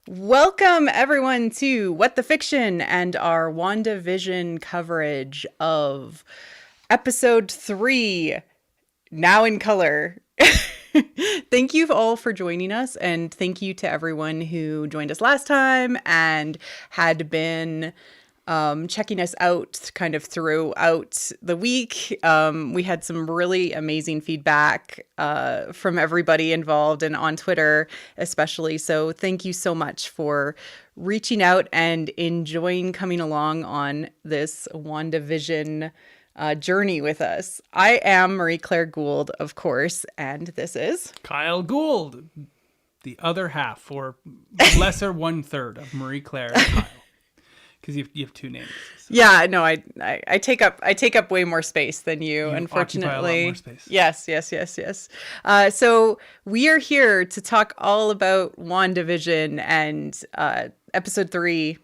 Welcome everyone to What the Fiction and our WandaVision coverage of episode 3, now in color. Thank you all for joining us, and thank you to everyone who joined us last time and had been checking us out kind of throughout the week. We had some really amazing feedback from everybody involved and on Twitter especially. So thank you so much for reaching out and enjoying coming along on this WandaVision journey with us. I am Marie Claire Gould, of course, and this is Kyle Gould, the other half or lesser 1/3 of Marie Claire and Kyle. Because you have two names. So. Yeah, no, I take up way more space than you unfortunately. Occupy a lot more space. Yes. So we are here to talk all about WandaVision and episode 3,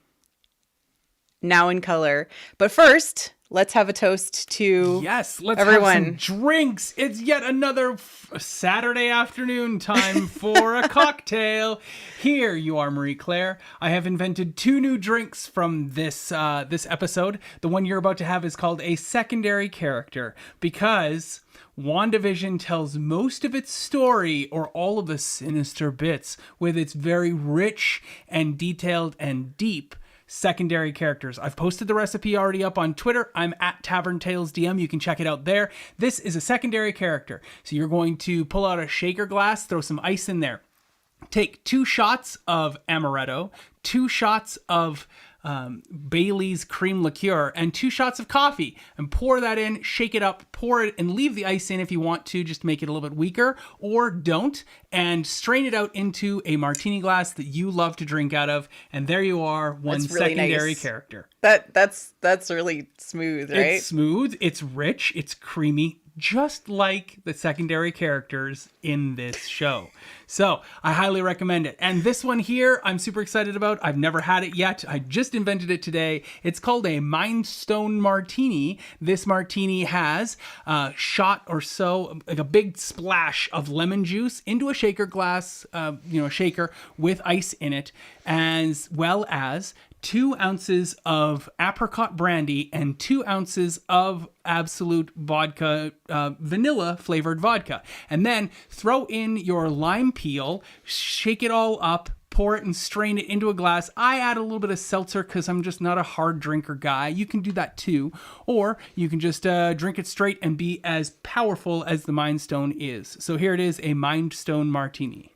now in color. But first, let's have a toast to let's everyone. Have some drinks. It's yet another Saturday afternoon time for a cocktail. Here you are, Marie Claire. I have invented 2 new drinks from this episode. The one you're about to have is called a secondary character because WandaVision tells most of its story, or all of the sinister bits, with its very rich and detailed and deep secondary characters. I've posted the recipe already up on Twitter. I'm at Tavern Tales DM. You can check it out there. This is a secondary character. So you're going to pull out a shaker glass, throw some ice in there. Take 2 shots of amaretto, 2 shots of Bailey's cream liqueur, and 2 shots of coffee, and pour that in, shake it up, pour it, and leave the ice in if you want to, just to make it a little bit weaker, or don't, and strain it out into a martini glass that you love to drink out of, and there you are, one really secondary nice character. That's really smooth, right? It's smooth, it's rich, it's creamy, just like the secondary characters in this show. So I highly recommend it. And this one here, I'm super excited about. I've never had it yet. I just invented it today. It's called a Mind Stone Martini. This martini has a shot or so, like a big splash of lemon juice into a shaker glass, shaker with ice in it, as well as 2 ounces of apricot brandy and 2 ounces of Absolute vodka, vanilla flavored vodka. And then throw in your lime peel, shake it all up, pour it and strain it into a glass. I add a little bit of seltzer because I'm just not a hard drinker guy. You can do that too. Or you can just drink it straight and be as powerful as the Mind Stone is. So here it is, a Mind Stone Martini.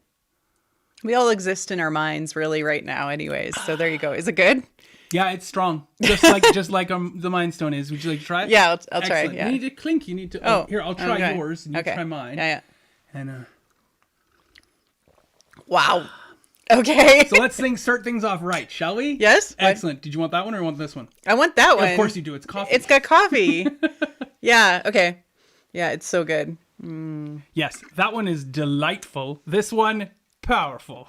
We all exist in our minds really right now anyways. So there you go. Is it good? Yeah, it's strong. Just like the Mind Stone is. Would you like to try it? Yeah, I'll try it. Yeah. You need to clink. You need to. Here, I'll try yours and you try mine. Yeah. And wow. Okay. So let's start things off right, shall we? Yes. Excellent. Did you want that one or want this one? I want that one. Of course you do. It's coffee. It's got coffee. Yeah. Okay. Yeah, it's so good. Yes, that one is delightful. This one, powerful.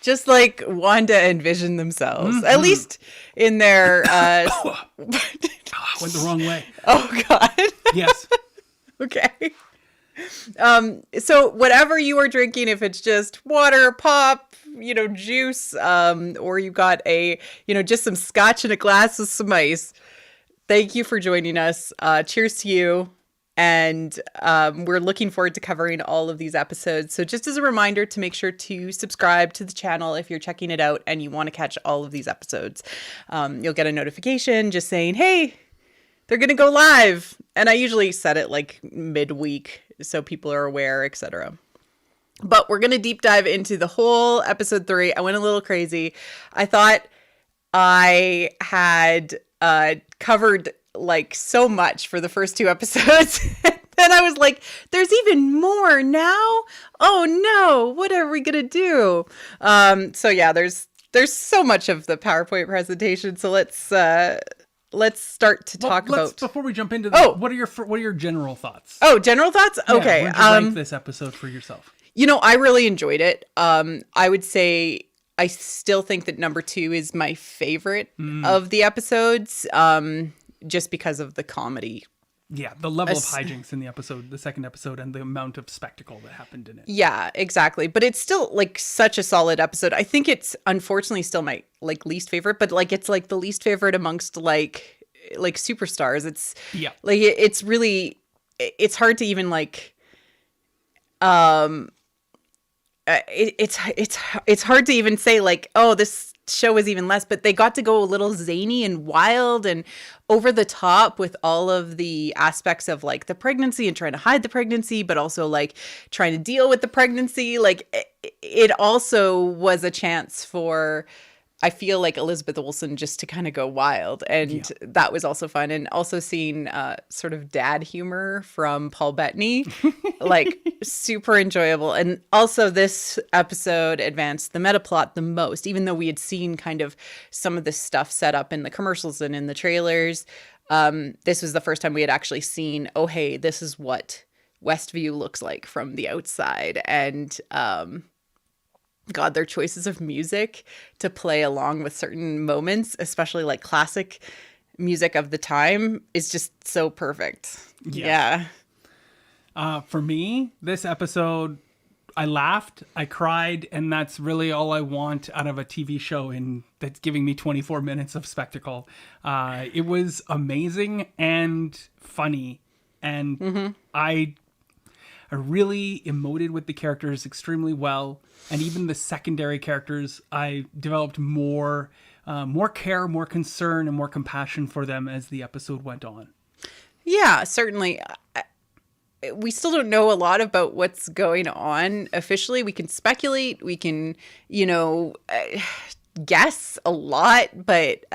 Just like Wanda and Vision themselves, at least in their Went the wrong way. Oh God. Yes. Okay. So whatever you are drinking, if it's just water, pop, juice, or you got just some scotch in a glass with some ice, thank you for joining us. Cheers to you. And we're looking forward to covering all of these episodes. So just as a reminder to make sure to subscribe to the channel if you're checking it out and you want to catch all of these episodes. You'll get a notification just saying, hey, they're going to go live. And I usually set it like midweek so people are aware, etc. But we're going to deep dive into the whole episode 3. I went a little crazy. I thought I had covered like so much for the first 2 episodes. Then I was like, there's even more now. Oh no, what are we gonna do? So yeah, there's so much of the PowerPoint presentation. So let's start to talk about. Before we jump into that, what are your general thoughts? Oh, general thoughts? Okay. Where'd you rank this episode for yourself? I really enjoyed it. I would say I still think that number 2 is my favorite of the episodes, just because of the comedy. Yeah, the level of hijinks in the second episode, and the amount of spectacle that happened in it. Yeah, exactly. But it's still like such a solid episode. I think it's unfortunately still my like least favorite, but like it's like the least favorite amongst like superstars. It's like it's really, it's hard to even like it's hard to even say like, oh, this show was even less, but they got to go a little zany and wild and over the top with all of the aspects of like the pregnancy and trying to hide the pregnancy, but also like trying to deal with the pregnancy. Like it also was a chance for, I feel like, Elizabeth Olsen just to kind of go wild. And that was also fun. And also seeing sort of dad humor from Paul Bettany, like super enjoyable. And also this episode advanced the meta plot the most, even though we had seen kind of some of this stuff set up in the commercials and in the trailers. This was the first time we had actually seen, oh, hey, this is what Westview looks like from the outside. And God, their choices of music to play along with certain moments, especially like classic music of the time, is just so perfect. Yeah. For me, this episode, I laughed, I cried, and that's really all I want out of a TV show that's giving me 24 minutes of spectacle. It was amazing and funny, and I really emoted with the characters extremely well. And even the secondary characters, I developed more care, more concern, and more compassion for them as the episode went on. Yeah, certainly. We still don't know a lot about what's going on officially. We can speculate. We can, guess a lot. But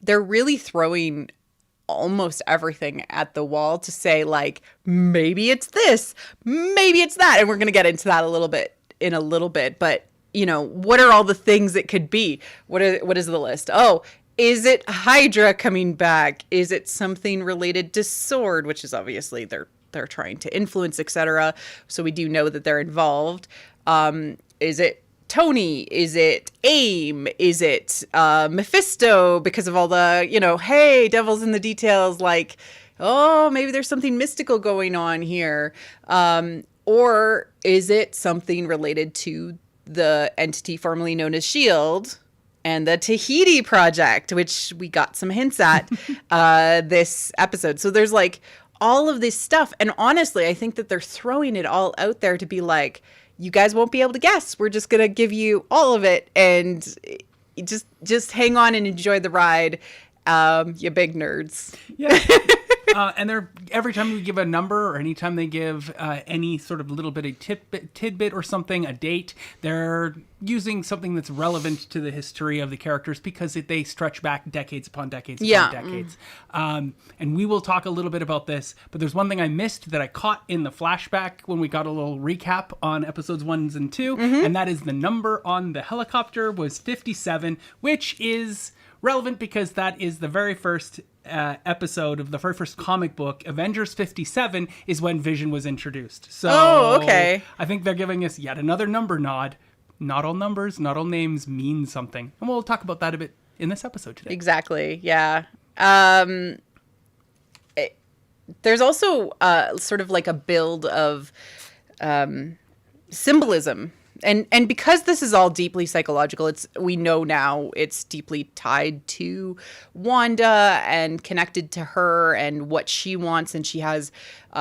they're really throwing almost everything at the wall to say, like, maybe it's this, maybe it's that. And we're going to get into that in a little bit. But, what are all the things it could be? What is the list? Oh, is it Hydra coming back? Is it something related to Sword, which is obviously they're trying to influence, etc. So we do know that they're involved. Is it Tony? Is it AIM? Is it Mephisto? Because of all the, hey, devil's in the details, like, oh, maybe there's something mystical going on here. Or is it something related to the entity formerly known as S.H.I.E.L.D. and the Tahiti Project, which we got some hints at this episode. So there's like all of this stuff. And honestly, I think that they're throwing it all out there to be like, you guys won't be able to guess. We're just going to give you all of it. And just hang on and enjoy the ride, you big nerds. Yeah. And every time we give a number, or anytime they give any sort of little bit of tidbit or something, a date, they're using something that's relevant to the history of the characters, because they stretch back decades upon decades upon decades. And we will talk a little bit about this, but there's one thing I missed that I caught in the flashback when we got a little recap on episodes 1 and 2, and that is the number on the helicopter was 57, which is relevant because that is the very first episode of the very first comic book. Avengers 57 is when Vision was introduced. So okay. I think they're giving us yet another number nod. Not all numbers, not all names mean something. And we'll talk about that a bit in this episode today. Exactly, yeah. There's also sort of like a build of symbolism. And because this is all deeply psychological, we know now it's deeply tied to Wanda and connected to her and what she wants, and she has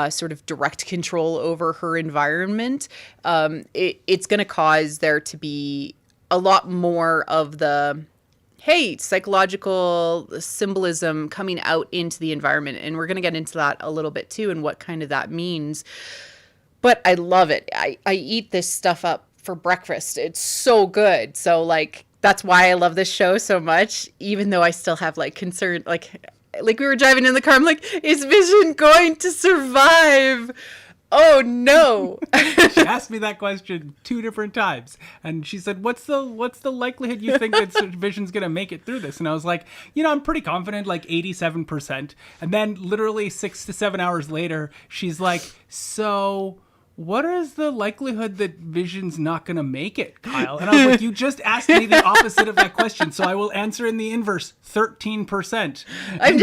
sort of direct control over her environment. It's going to cause there to be a lot more of the, hey, psychological symbolism coming out into the environment. And we're going to get into that a little bit too, and what kind of that means. But I love it. I eat this stuff up for breakfast. It's so good. So like, that's why I love this show so much, even though I still have like concern, like like we were driving in the car. I'm like, is Vision going to survive? Oh no. She asked me that question 2 different times, and she said, what's the likelihood you think that Vision's gonna make it through this? And I was like, I'm pretty confident, like 87%. And then literally 6 to 7 hours later, she's like, so what is the likelihood that Vision's not gonna make it, Kyle? And I was like, you just asked me the opposite of that question, so I will answer in the inverse, 13%. I'm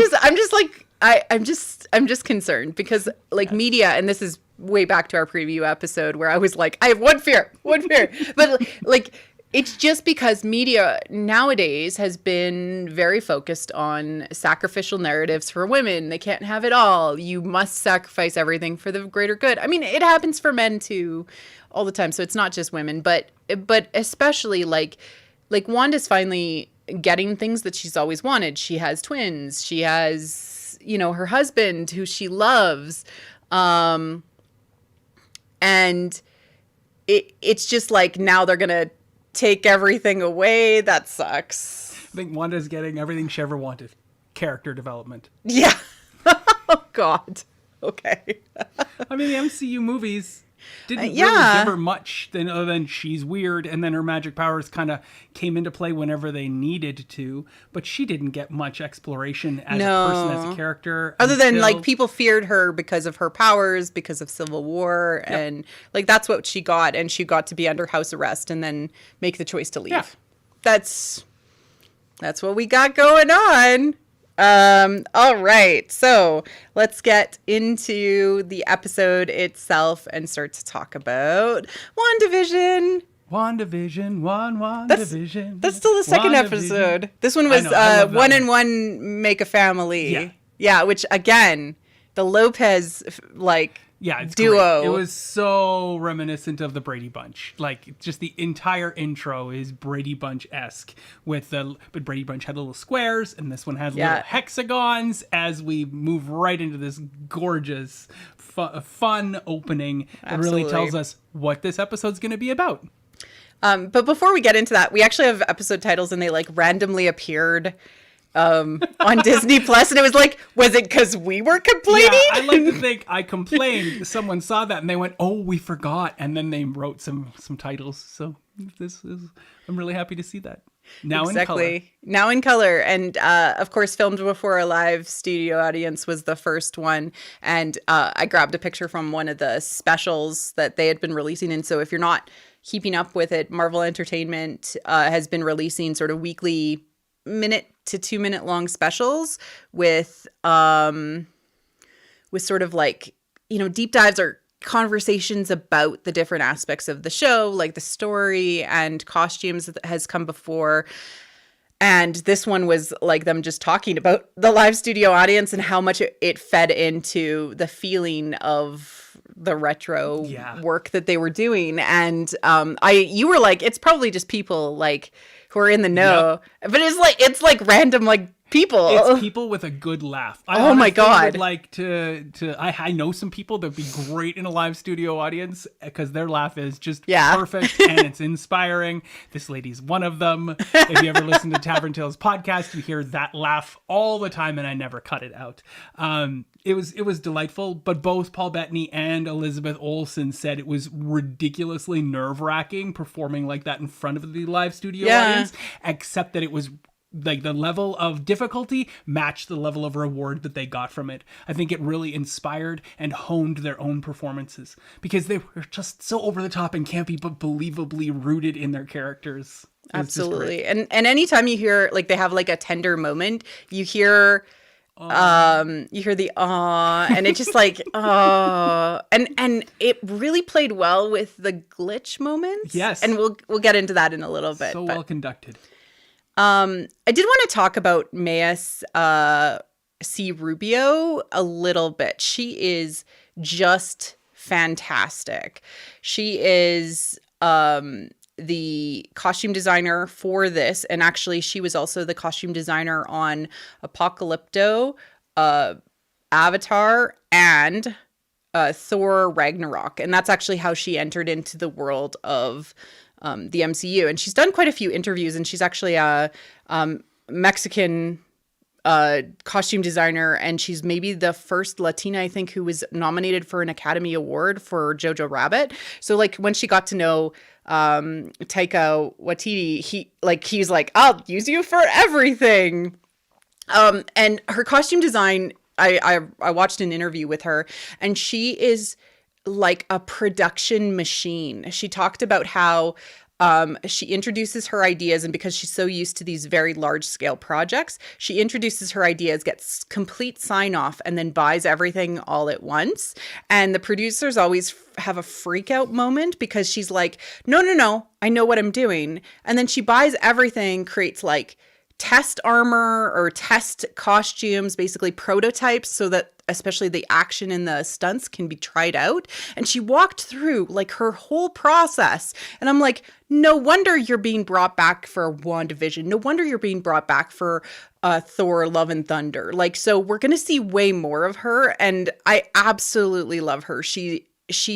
just concerned because like media, and this is way back to our preview episode where I was like, I have one fear, but like, it's just because media nowadays has been very focused on sacrificial narratives for women. They can't have it all. You must sacrifice everything for the greater good. I mean, it happens for men too all the time. So it's not just women, but especially like Wanda's finally getting things that she's always wanted. She has twins. She has, her husband who she loves. And it's just like now they're going to take everything away. That sucks. I think Wanda's getting everything she ever wanted. Character development. Yeah. Oh, God. Okay. I mean, the MCU movies didn't really yeah. give her much other than she's weird, and then her magic powers kind of came into play whenever they needed to, but she didn't get much exploration as a person, as a character. Other than, like, people feared her because of her powers, because of Civil War, Yep. and, like, that's what she got, and she got to be under house arrest and then make the choice to leave. Yeah. That's what we got going on. All right, so let's get into the episode itself and start to talk about WandaVision. WandaVision. That's still the second episode. This one was One and One Make a Family. Yeah, which again, the Lopez it's duo. Great. It was so reminiscent of the Brady Bunch. Like, just the entire intro is Brady Bunch-esque. But Brady Bunch had little squares, and this one had little hexagons as we move right into this gorgeous, fun opening that really tells us what this episode's going to be about. But before we get into that, we actually have episode titles, and they randomly appeared on Disney Plus, and it was like, was it because we were complaining? Yeah, I like to think I complained. Someone saw that and they went, "Oh, we forgot," and then they wrote some titles. So I'm really happy to see that now in color, and of course, filmed before a live studio audience was the first one. And I grabbed a picture from one of the specials that they had been releasing. And so, if you're not keeping up with it, Marvel Entertainment has been releasing sort of weekly minute to 2 minute long specials with sort of like, deep dives or conversations about the different aspects of the show, like the story and costumes that has come before. And this one was like them just talking about the live studio audience and how much it fed into the feeling of the retro work that they were doing. And you were like, it's probably just people like who are in the know, but it's like random people. It's people with a good laugh. Oh my God. Would like to I know some people that'd be great in a live studio audience because their laugh is just perfect and it's inspiring. This lady's one of them. If you ever listen to Tavern Tales podcast, you hear that laugh all the time, and I never cut it out. It was delightful, but both Paul Bettany and Elizabeth Olsen said it was ridiculously nerve-wracking performing like that in front of the live studio audience, except that it was like the level of difficulty matched the level of reward that they got from it. I think it really inspired and honed their own performances because they were just so over the top and campy, but believably rooted in their characters. Absolutely. And anytime you hear they have a tender moment, you hear the aw, and it's just and it really played well with the glitch moments. Yes. And we'll get into that in a little bit. Well conducted. I did want to talk about Métis C. Rubio a little bit. She is just fantastic. She is the costume designer for this, and actually she was also the costume designer on Apocalypto, Avatar, and Thor Ragnarok. And that's actually how she entered into the world of the MCU. And she's done quite a few interviews, and she's actually a Mexican costume designer, and she's maybe the first Latina, I think, who was nominated for an Academy Award for Jojo Rabbit. So like when she got to know Taika Waititi, he's like, I'll use you for everything. And her costume design, I watched an interview with her, and she is like a production machine. She talked about how she introduces her ideas, and because she's so used to these very large scale projects, she introduces her ideas, gets complete sign off, and then buys everything all at once. And the producers always have a freak out moment because she's like, no, I know what I'm doing. And then she buys everything, creates like test armor or test costumes, basically prototypes, so that especially the action and the stunts can be tried out. And she walked through like her whole process. And I'm like, no wonder you're being brought back for WandaVision. No wonder you're being brought back for Thor, Love and Thunder. Like, so we're going to see way more of her. And I absolutely love her. She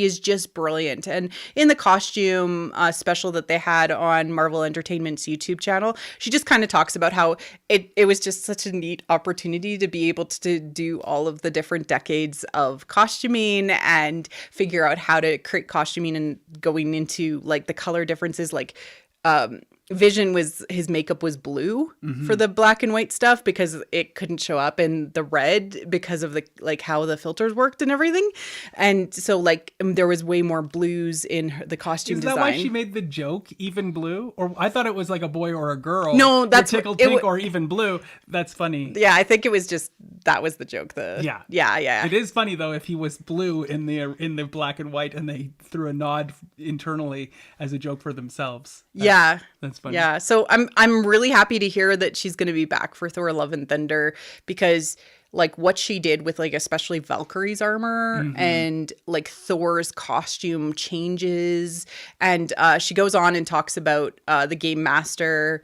is just brilliant. And in the costume special that they had on Marvel Entertainment's YouTube channel, she just kind of talks about how it was just such a neat opportunity to be able to do all of the different decades of costuming and figure out how to create costuming, and going into like the color differences. Like Vision his makeup was blue for the black and white stuff because it couldn't show up in the red because of the like how the filters worked and everything. And so like there was way more blues in the costume design. Is that why she made the joke even blue? Or I thought it was like a boy or a girl. No, that's tickled pink or even blue. That's funny. Yeah, I think it was just that was the joke. Yeah. It is funny though if he was blue in the black and white and they threw a nod internally as a joke for themselves. That's funny. Yeah, so I'm really happy to hear that she's going to be back for Thor: Love and Thunder, because like what she did with like especially Valkyrie's armor and like Thor's costume changes, and she goes on and talks about the Game Master,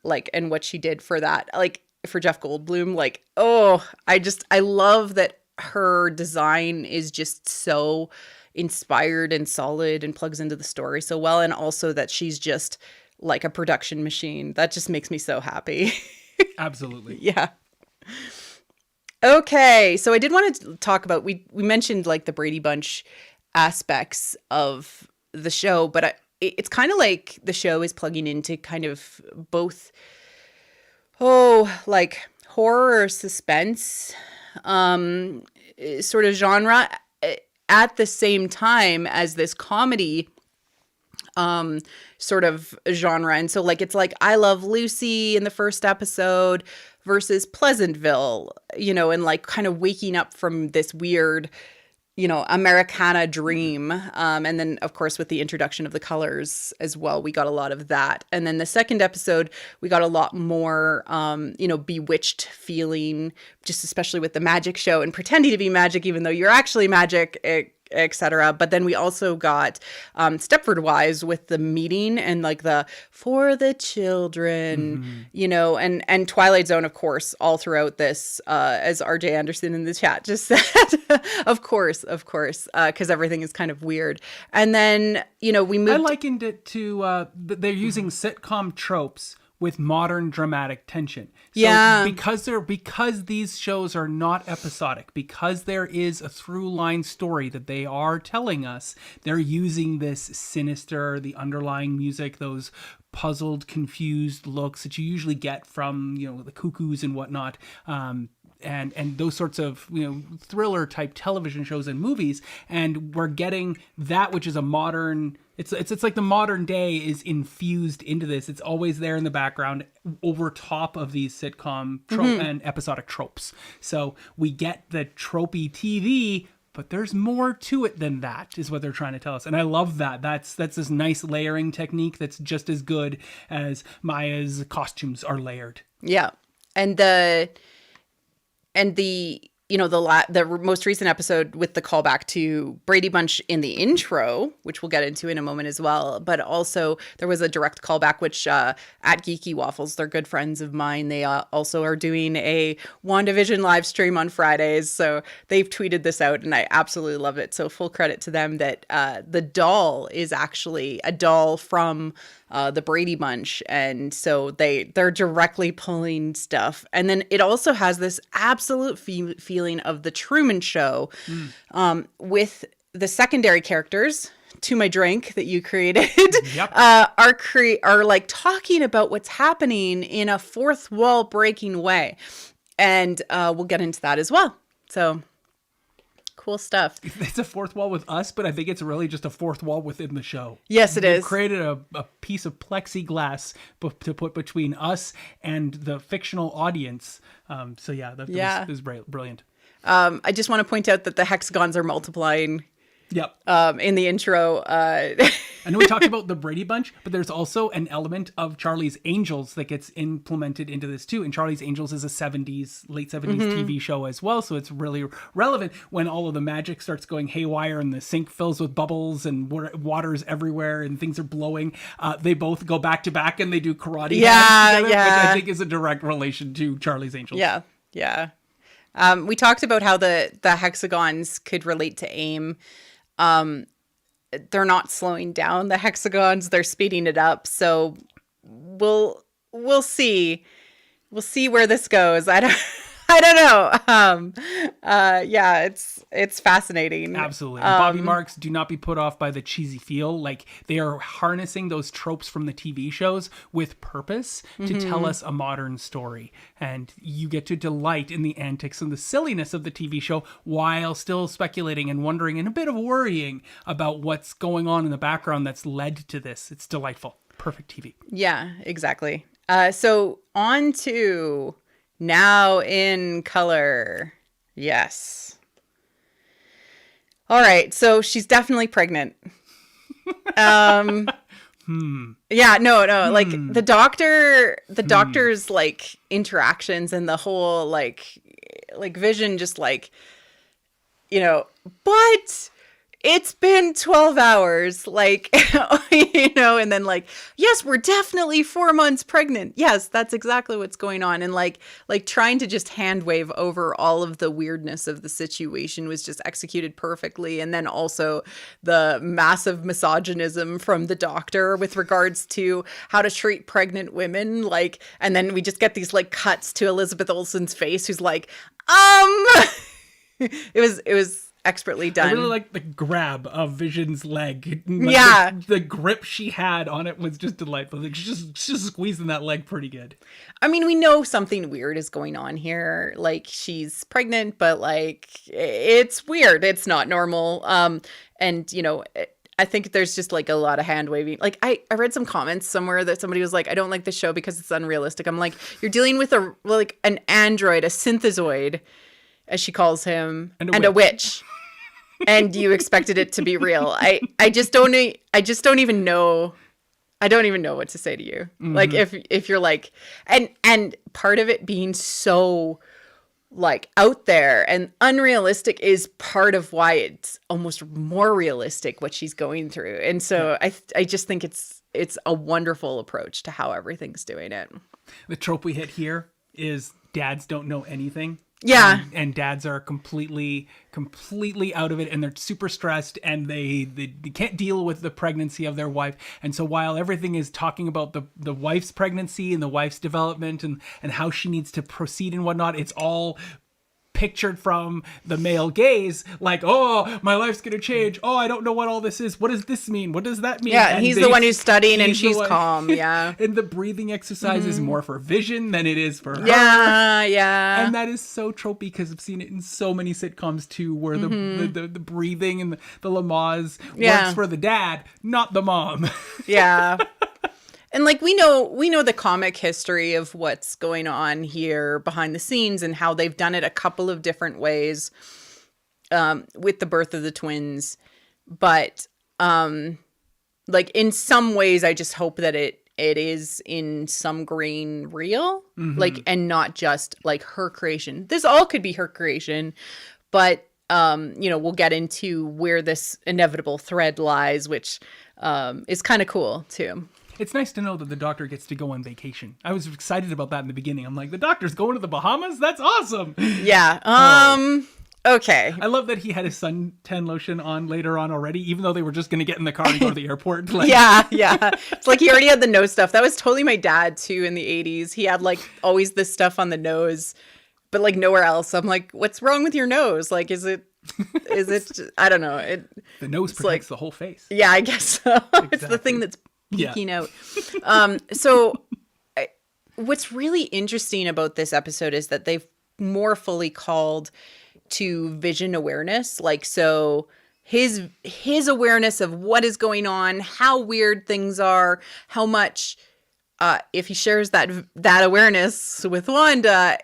like, and what she did for that, like for Jeff Goldblum. Like, I love that her design is just so inspired and solid and plugs into the story so well, and also that she's just like a production machine. That just makes me so happy. Absolutely. Yeah. Okay, so I did want to talk about, we mentioned like the Brady Bunch aspects of the show, but it's kind of like the show is plugging into kind of both like horror or suspense sort of genre at the same time as this comedy sort of genre. And so like it's like I Love Lucy in the first episode versus Pleasantville, and like kind of waking up from this weird, Americana dream. And then of course with the introduction of the colors as well, we got a lot of that. And then the second episode, we got a lot more, bewitched feeling, just especially with the magic show and pretending to be magic, even though you're actually magic, etc. But then we also got Stepford Wives with the meeting and like the for the children, and Twilight Zone, of course, all throughout this, as RJ Anderson in the chat just said, of course, because everything is kind of weird. And then, we moved. I likened it to they're using sitcom tropes with modern dramatic tension. So because these shows are not episodic, because there is a through line story that they are telling us, they're using this sinister, the underlying music, those puzzled, confused looks that you usually get from, the cuckoos and whatnot. And those sorts of thriller type television shows and movies, and we're getting that, which is a modern. It's like the modern day is infused into this. It's always there in the background over top of these sitcom and episodic tropes. So we get the tropey TV, but there's more to it than that, is what they're trying to tell us. And I love that. That's this nice layering technique that's just as good as Maya's costumes are layered. Yeah, and the the most recent episode with the callback to Brady Bunch in the intro, which we'll get into in a moment as well. But also there was a direct callback, which at Geeky Waffles, they're good friends of mine. They also are doing a WandaVision live stream on Fridays. So they've tweeted this out and I absolutely love it. So full credit to them that the doll is actually a doll from the Brady Bunch. And so they're directly pulling stuff. And then it also has this absolute feeling of the Truman Show, with the secondary characters to my drink that you created, Yep. are like talking about what's happening in a fourth wall breaking way. And we'll get into that as well. So cool stuff. It's a fourth wall with us, but I think it's really just a fourth wall within the show. Yes, it We've is. created a piece of plexiglass to put between us and the fictional audience. So yeah, that was brilliant. I just want to point out that the hexagons are multiplying. Yep. In the intro. I know we talked about the Brady Bunch, but there's also an element of Charlie's Angels that gets implemented into this too. And Charlie's Angels is a late 70s TV show as well. So it's really relevant when all of the magic starts going haywire and the sink fills with bubbles and water's everywhere and things are blowing. They both go back to back and they do karate hands together, which I think is a direct relation to Charlie's Angels. Yeah. Yeah. We talked about how the hexagons could relate to AIM. They're not slowing down the hexagons, they're speeding it up. So we'll see. We'll see where this goes. I don't know. Yeah, it's fascinating. Absolutely. Bobby Marks, do not be put off by the cheesy feel. Like, they are harnessing those tropes from the TV shows with purpose to tell us a modern story. And you get to delight in the antics and the silliness of the TV show while still speculating and wondering and a bit of worrying about what's going on in the background that's led to this. It's delightful. Perfect TV. Yeah, exactly. So on to Now in Color. Yes. All right. So she's definitely pregnant. Yeah, no. Like the doctor's like interactions and the whole like Vision just like, but it's been 12 hours, like, and then like, yes, we're definitely 4 months pregnant. Yes, that's exactly what's going on. And like trying to just hand wave over all of the weirdness of the situation was just executed perfectly. And then also the massive misogynism from the doctor with regards to how to treat pregnant women. Like, and then we just get these like cuts to Elizabeth Olsen's face, who's like, it was expertly done. I really like the grab of Vision's leg. Yeah. The grip she had on it was just delightful. Like, she's just squeezing that leg pretty good. I mean, we know something weird is going on here. Like, she's pregnant, but like, it's weird. It's not normal. And I think there's just like a lot of hand waving. Like I read some comments somewhere that somebody was like, I don't like the show because it's unrealistic. I'm like, you're dealing with an android, a synthezoid, as she calls him, and a witch. And you expected it to be real. I just don't even know. I don't even know what to say to you. Mm-hmm. Like if you're like, and part of it being so like out there and unrealistic is part of why it's almost more realistic what she's going through. And so I just think it's a wonderful approach to how everything's doing it. The trope we hit here is dads don't know anything. Yeah. And dads are completely out of it, and they're super stressed, and they can't deal with the pregnancy of their wife. And so while everything is talking about the wife's pregnancy and the wife's development and how she needs to proceed and whatnot, it's all pictured from the male gaze, like, oh, my life's gonna change. Oh, I don't know what all this is. What does this mean? What does that mean? Yeah, and he's the one who's studying and she's calm. Yeah. And the breathing exercise is more for Vision than it is for her. Yeah. And that is so tropey because I've seen it in so many sitcoms too, where the breathing and the Lamaze works for the dad, not the mom. Yeah. And like we know the comic history of what's going on here behind the scenes and how they've done it a couple of different ways with the birth of the twins. But like in some ways, I just hope that it is in some grain real, like, and not just like her creation. This all could be her creation, but we'll get into where this inevitable thread lies, which is kind of cool too. It's nice to know that the doctor gets to go on vacation. I was excited about that in the beginning. I'm like, the doctor's going to the Bahamas? That's awesome. Yeah. Okay. I love that he had his suntan lotion on later on already, even though they were just going to get in the car and go to the airport. Like... Yeah. It's like he already had the nose stuff. That was totally my dad too in the 80s. He had like always this stuff on the nose, but like nowhere else. I'm like, what's wrong with your nose? Like, is it, I don't know. The nose protects the whole face. Yeah, I guess so. Exactly. It's the thing that's peeking out. What's really interesting about this episode is that they've more fully called to vision awareness. Like, so his awareness of what is going on, how weird things are, how much, if he shares that awareness with Wanda,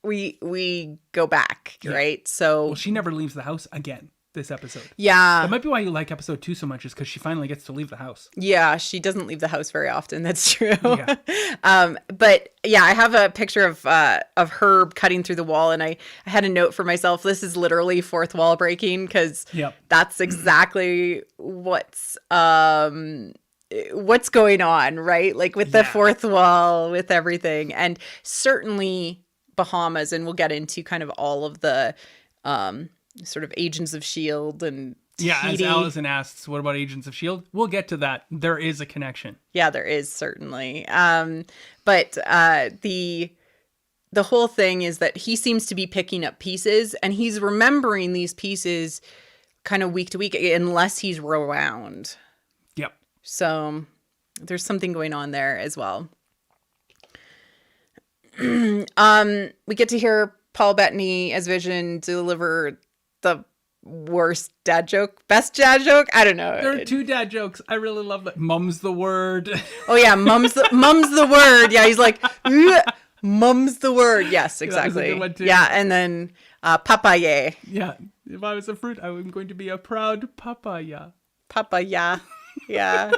we go back, right? So, well, she never leaves the house again this episode. Yeah. That might be why you like episode 2 so much, is because she finally gets to leave the house. Yeah, she doesn't leave the house very often. That's true. Yeah. But yeah, I have a picture of Herb cutting through the wall, and I had a note for myself. This is literally fourth wall breaking, because that's exactly what's going on, right? Like with the fourth wall, with everything, and certainly Bahamas, and we'll get into kind of all of the sort of Agents of S.H.I.E.L.D. and as Allison asks, what about Agents of S.H.I.E.L.D.? We'll get to that. There is a connection. Yeah, there is, certainly. But the whole thing is that he seems to be picking up pieces, and he's remembering these pieces kind of week to week, unless he's around. Yep. So there's something going on there as well. We get to hear Paul Bettany as Vision deliver the worst dad joke, best dad joke. I don't know. There are 2 dad jokes. I really love that. Mum's the word. Oh yeah, mum's the word. Yeah, he's like, mum's the word. Yes, exactly. That was a good one too. Yeah, and then papaya. Yeah, if I was a fruit, I'm going to be a proud papaya. Papaya. Yeah.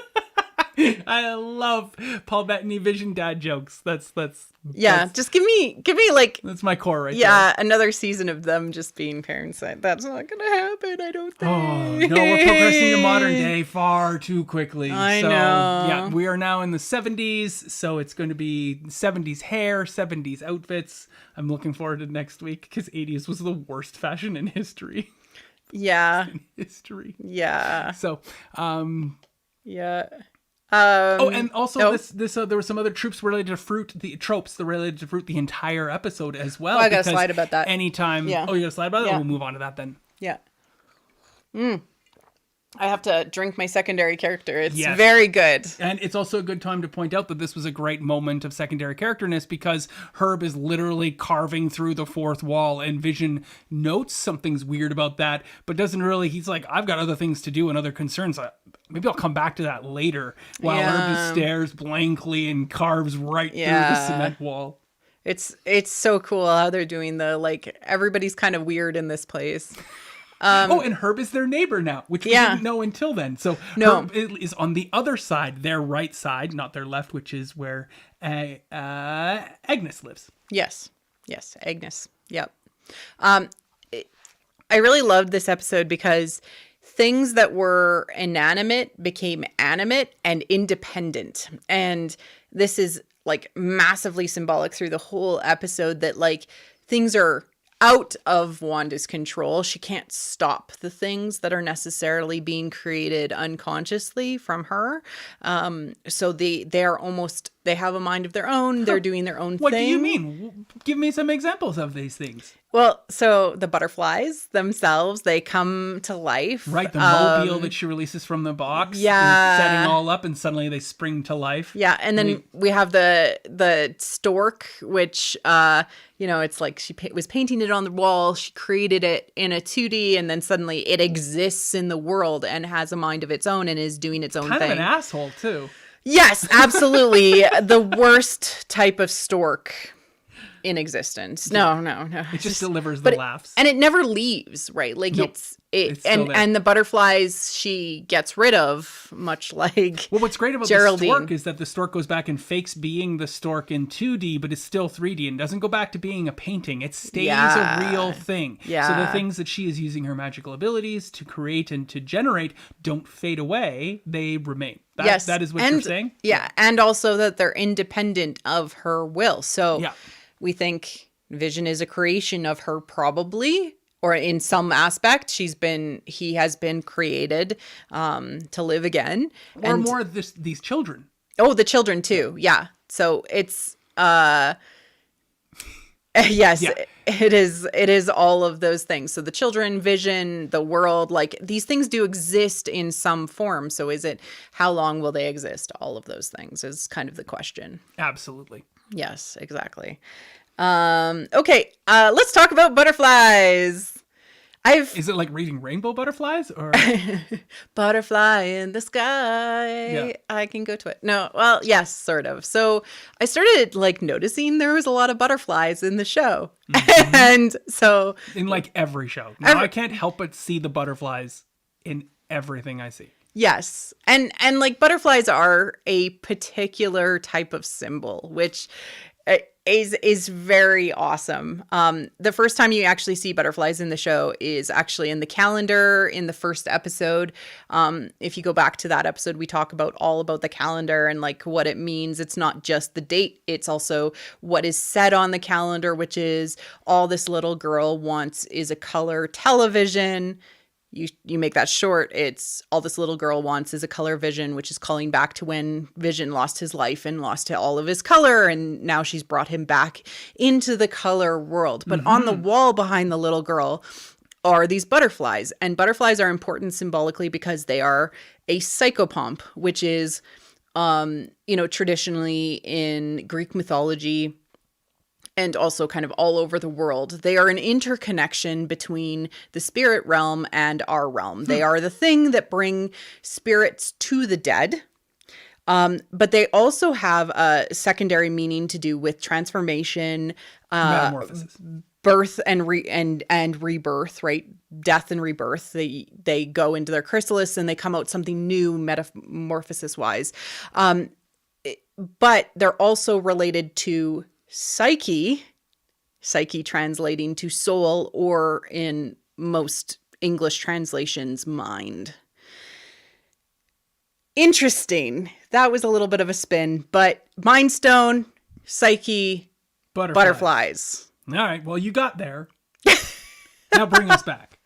I love Paul Bettany Vision dad jokes. That's just give me like, that's my core right there. Yeah, another season of them just being parents. That's not gonna happen, I don't think. Oh no, we're progressing to modern day far too quickly. I know. Yeah, we are now in the 70s, so it's going to be 70s hair, 70s outfits. I'm looking forward to next week, because 80s was the worst fashion in history. Yeah. Yeah. So, yeah. And also this there were some other tropes related to fruit the entire episode as well. I got a slide about that. Anytime. Yeah. Oh, you got a slide about it? Yeah. We'll move on to that then. Yeah. I have to drink my secondary character. It's very good. And it's also a good time to point out that this was a great moment of secondary characterness, because Herb is literally carving through the fourth wall, and Vision notes something's weird about that, but doesn't really. He's like, I've got other things to do and other concerns. Maybe I'll come back to that later, while Herb just stares blankly and carves right through the cement wall. It's so cool how they're doing everybody's kind of weird in this place. And Herb is their neighbor now, which we didn't know until then. So Herb is on the other side, their right side, not their left, which is where Agnes lives. Yes, Agnes. Yep. I really loved this episode because things that were inanimate became animate and independent. And this is massively symbolic through the whole episode, that things are out of Wanda's control. She can't stop the things that are necessarily being created unconsciously from her. So they have a mind of their own. They're doing their own thing. What do you mean? Give me some examples of these things. Well, so the butterflies themselves, they come to life. Right, the mobile that she releases from the box. Yeah. Setting all up, and suddenly they spring to life. Yeah, and then we have the stork, which, it's like she was painting it on the wall. She created it in a 2D, and then suddenly it exists in the world and has a mind of its own and is doing its own thing. Kind of an asshole, too. Yes, absolutely. The worst type of stork in existence. No. It just delivers the laughs. And it never leaves, right? Nope. And the butterflies she gets rid of, much like Well, what's great about Geraldine. the stork is that the stork goes back and fakes being the stork in 2D, but it's still 3D and doesn't go back to being a painting. It stays a real thing. Yeah. So the things that she is using her magical abilities to create and to generate don't fade away. They remain. That is what you're saying? Yeah, and also that they're independent of her will. So we think Vision is a creation of her, probably. or in some aspect, he has been created to live again. Or more of these children. Oh, the children too. Yeah. So it's yes, Yeah. it is all of those things. So the children, vision, the world, like these things do exist in some form. So is it, how long will they exist? All of those things is kind of the question. Absolutely. Yes, exactly. Okay, let's talk about butterflies. Is it like reading rainbow butterflies or Butterfly in the sky. Yeah. I can go to it. No, well, yes, sort of. So I started like noticing there was a lot of butterflies in the show. And so in like every show? Now I can't help but see the butterflies in everything I see. yes. And like butterflies are a particular type of symbol, which is very awesome. The first time you actually see butterflies in the show is actually in the calendar in the first episode. If you go back to that episode, we talk about all about the calendar and like what it means. It's not just the date. It's also what is said on the calendar, which is all this little girl wants is a color television. You make that short. It's all this little girl wants is a color vision, which is calling back to when Vision lost his life and lost all of his color. And now she's brought him back into the color world. But on the wall behind the little girl are these butterflies. And butterflies are important symbolically because they are a psychopomp, which is, traditionally in Greek mythology, and also kind of all over the world, they are an interconnection between the spirit realm and our realm. They are the thing that bring spirits to the dead. But they also have a secondary meaning to do with transformation, Metamorphosis. birth and rebirth, right? Death and rebirth. They go into their chrysalis and they come out something new metamorphosis wise. But they're also related to psyche translating to soul, or in most English translations, mind. Interesting. That was a little bit of a spin, but Mind Stone, psyche, butterflies. All right. Well, you got there. Now bring us back.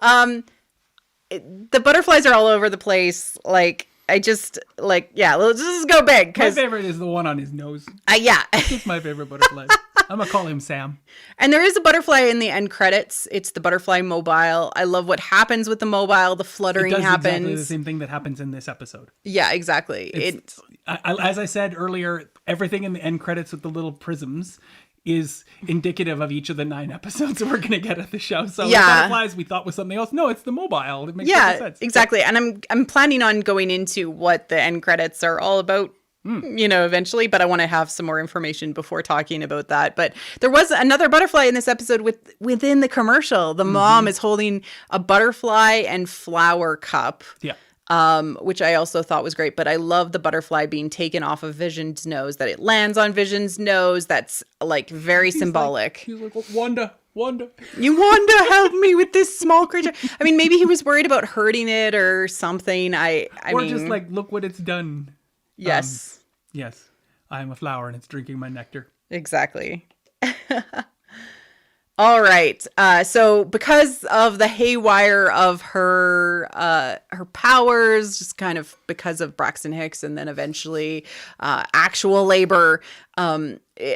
The butterflies are all over the place. Like, I just let's just go big. My favorite is the one on his nose. Yeah. It's my favorite butterfly. I'm going to call him Sam. And there is a butterfly in the end credits. It's the butterfly mobile. I love what happens with the mobile. The fluttering It does happens. exactly the same thing that happens in this episode. Yeah, exactly. As I said earlier, everything in the end credits with the little prisms is indicative of each of the 9 episodes that we're going to get at the show. So the butterflies we thought was something else. No, it's the mobile. It makes sense. Exactly. And I'm planning on going into what the end credits are all about, eventually, but I want to have some more information before talking about that. But there was another butterfly in this episode within the commercial. The mom is holding a butterfly and flower cup. Yeah. Which I also thought was great. But I love the butterfly being taken off of Vision's nose, that it lands on Vision's nose. That's like very symbolic. He's like, Wanda. You want to help me with this small creature? I mean, maybe he was worried about hurting it or something. I mean, just like, look what it's done. Yes. Yes. I am a flower and it's drinking my nectar. Exactly. All right. So because of the haywire of her powers, just kind of because of Braxton Hicks and then eventually actual labor,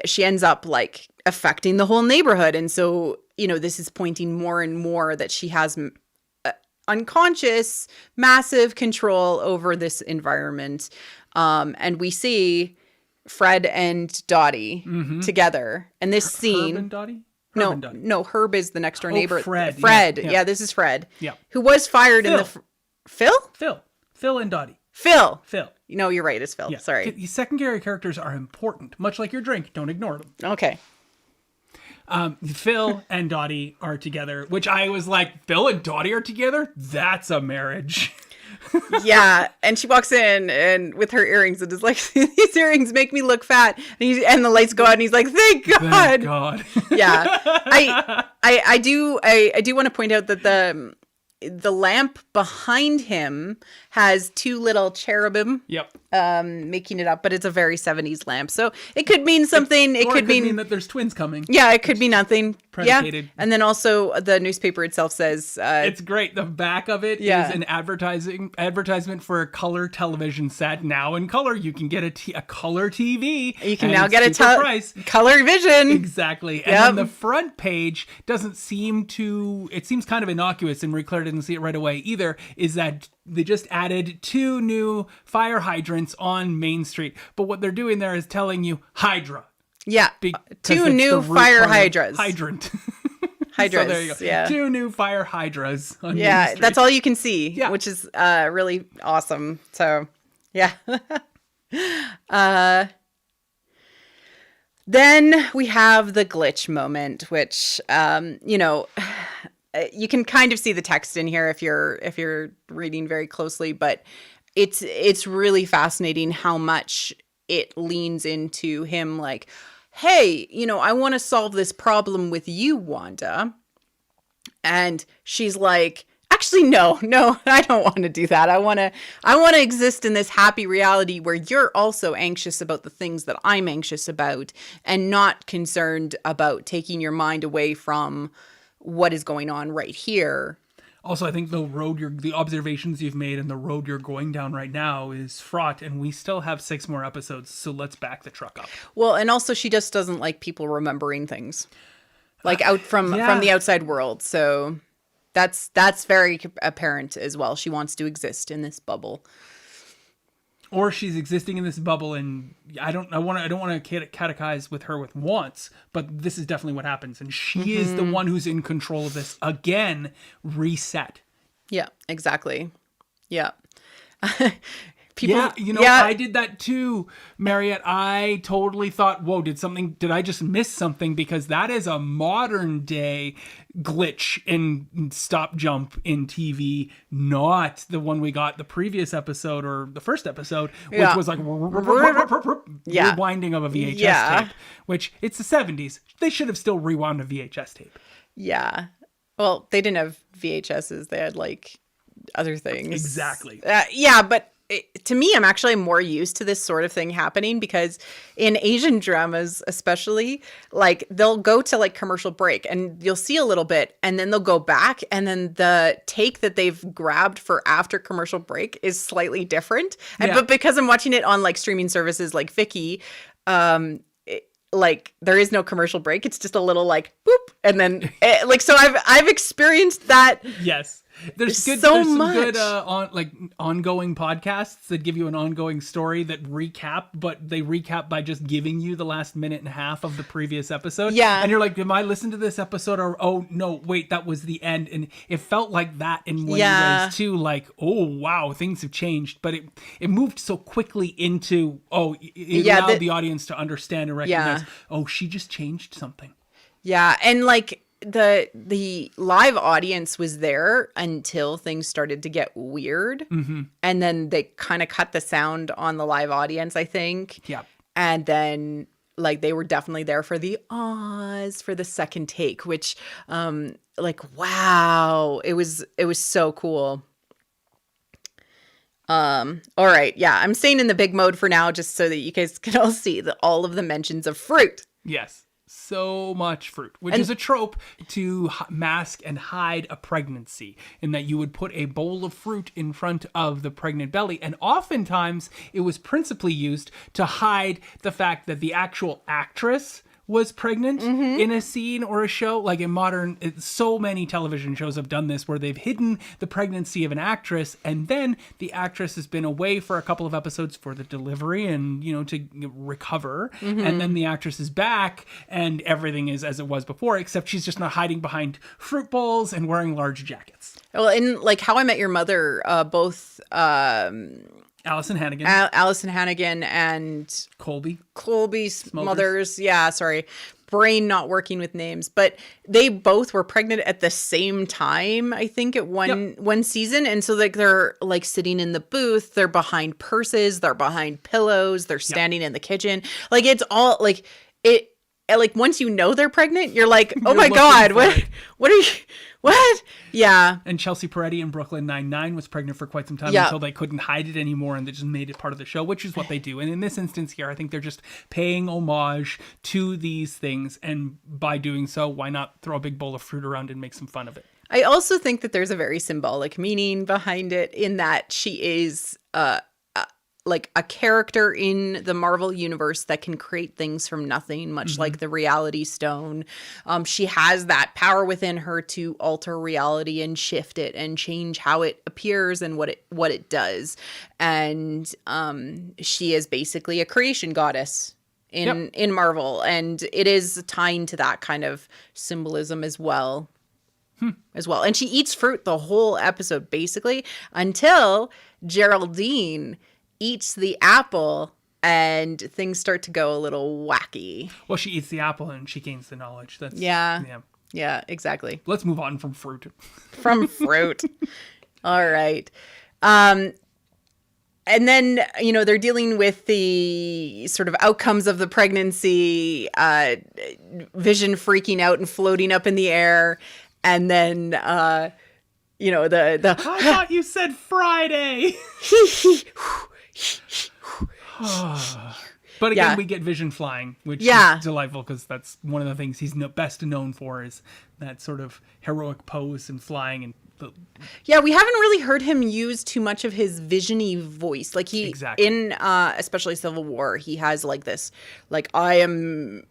she ends up like affecting the whole neighborhood. And so, this is pointing more and more that she has unconscious, massive control over this environment. And we see Fred and Dottie together. And this scene... Herb and Dottie? No, Herb is the next door neighbor. Fred. Yeah, this is Fred. Yeah. Who was fired in the... Phil? Phil and Dottie. Phil. No, you're right. It's Phil. Yeah. Sorry. These secondary characters are important. Much like your drink. Don't ignore them. Okay. Phil and Dottie are together, which I was like, Phil and Dottie are together? That's a marriage. Yeah, and she walks in and with her earrings and is like, these earrings make me look fat. And the lights go out and he's like, thank God. Thank God. Yeah. I do want to point out that the lamp behind him has 2 little cherubim. Yep. making it up, but it's a very 70s lamp. So it could mean something. It could mean that there's twins coming. Yeah, it could be nothing. Predicated. Yeah. And then also the newspaper itself says... it's great. The back of it is an advertisement for a color television set. Now in color, you can get a color TV. You can now get a price. Color vision. Exactly. And then the front page doesn't seem to... It seems kind of innocuous, and Marie Claire didn't see it right away either, is that they just added 2 new fire hydrants on Main Street. But what they're doing there is telling you Hydra. Yeah. 2 new fire hydras. Hydrant. Hydras. So there you go. Yeah. 2 new fire hydras on Main Street. That's all you can see, which is really awesome. So, yeah. Then we have the glitch moment, which, you can kind of see the text in here if you're reading very closely, but it's really fascinating how much it leans into him like, hey, I want to solve this problem with you, Wanda. And she's like, actually, no, I don't want to do that. I want to exist in this happy reality where you're also anxious about the things that I'm anxious about and not concerned about taking your mind away from what is going on right here. Also, I think the observations you've made and the road you're going down right now is fraught, and we still have 6 more episodes, so let's back the truck up. Well, and also she just doesn't like people remembering things, like out from the outside world. So that's very apparent as well. She wants to exist in this bubble. Or she's existing in this bubble, and I don't want to catechize with her with wants, but this is definitely what happens, and she is the one who's in control of this again. Reset. Yeah, exactly. Yeah. I did that too, Marriott. I totally thought, whoa, did I just miss something? Because that is a modern day glitch in stop jump in TV, not the one we got the previous episode or the first episode, which was like rewinding of a VHS tape, which it's the 70s. They should have still rewound a VHS tape. Yeah. Well, they didn't have VHSs. They had like other things. Exactly. But to me, I'm actually more used to this sort of thing happening because in Asian dramas, especially, like they'll go to like commercial break and you'll see a little bit and then they'll go back and then the take that they've grabbed for after commercial break is slightly different. But because I'm watching it on like streaming services like Viki, like there is no commercial break. It's just a little like boop. And then so I've experienced that. Yes. There's some good ongoing podcasts that give you an ongoing story that recap, but they recap by just giving you the last minute and a half of the previous episode. Yeah. And you're like, am I listening to this episode? Or, oh, no, wait, that was the end. And it felt like that in many ways, too. Like, oh, wow, things have changed. But it moved so quickly into, it allowed the audience to understand and recognize, she just changed something. Yeah, and like the live audience was there until things started to get weird. Mm-hmm. And then they kind of cut the sound on the live audience, I think. Yeah. And then like they were definitely there for the ahs for the second take, which wow, it was so cool. All right. Yeah, I'm staying in the big mode for now just so that you guys can all see all of the mentions of fruit. Yes. So much fruit, which is a trope to mask and hide a pregnancy, in that you would put a bowl of fruit in front of the pregnant belly. And oftentimes it was principally used to hide the fact that the actual actress was pregnant in a scene or a show. Like in so many television shows have done this, where they've hidden the pregnancy of an actress, and then the actress has been away for a couple of episodes for the delivery and, to recover. And then the actress is back and everything is as it was before, except she's just not hiding behind fruit bowls and wearing large jackets. Well, in like How I Met Your Mother, both Allison Hannigan. Allison Hannigan and Colby's mothers. Yeah, sorry. Brain not working with names. But they both were pregnant at the same time, I think, at one season. And so like they're like sitting in the booth, they're behind purses, they're behind pillows, they're standing in the kitchen. Like it's all like it. Like once you know they're pregnant, you're like, oh my God, what What? Yeah. And Chelsea Peretti in Brooklyn Nine-Nine was pregnant for quite some time Yeah. until they couldn't hide it anymore, and they just made it part of the show, which is what they do. And in this instance here, I think they're just paying homage to these things, and by doing so, why not throw a big bowl of fruit around and make some fun of it? I also think that there's a very symbolic meaning behind it in that she is like a character in the Marvel universe that can create things from nothing, much like the Reality Stone. She has that power within her to alter reality and shift it and change how it appears and what it does. And she is basically a creation goddess in Marvel, and it is tying to that kind of symbolism as well. And she eats fruit the whole episode basically until Geraldine eats the apple and things start to go a little wacky. Well, she eats the apple and she gains the knowledge. That's Yeah, exactly. Let's move on from fruit. From fruit. All right. And then, they're dealing with the sort of outcomes of the pregnancy, Vision freaking out and floating up in the air. And then, the I thought you said Friday. But again, we get Vision flying, which is delightful because that's one of the things he's best known for is that sort of heroic pose and flying. And yeah, we haven't really heard him use too much of his vision-y voice. Like in especially Civil War, he has like this, like, I am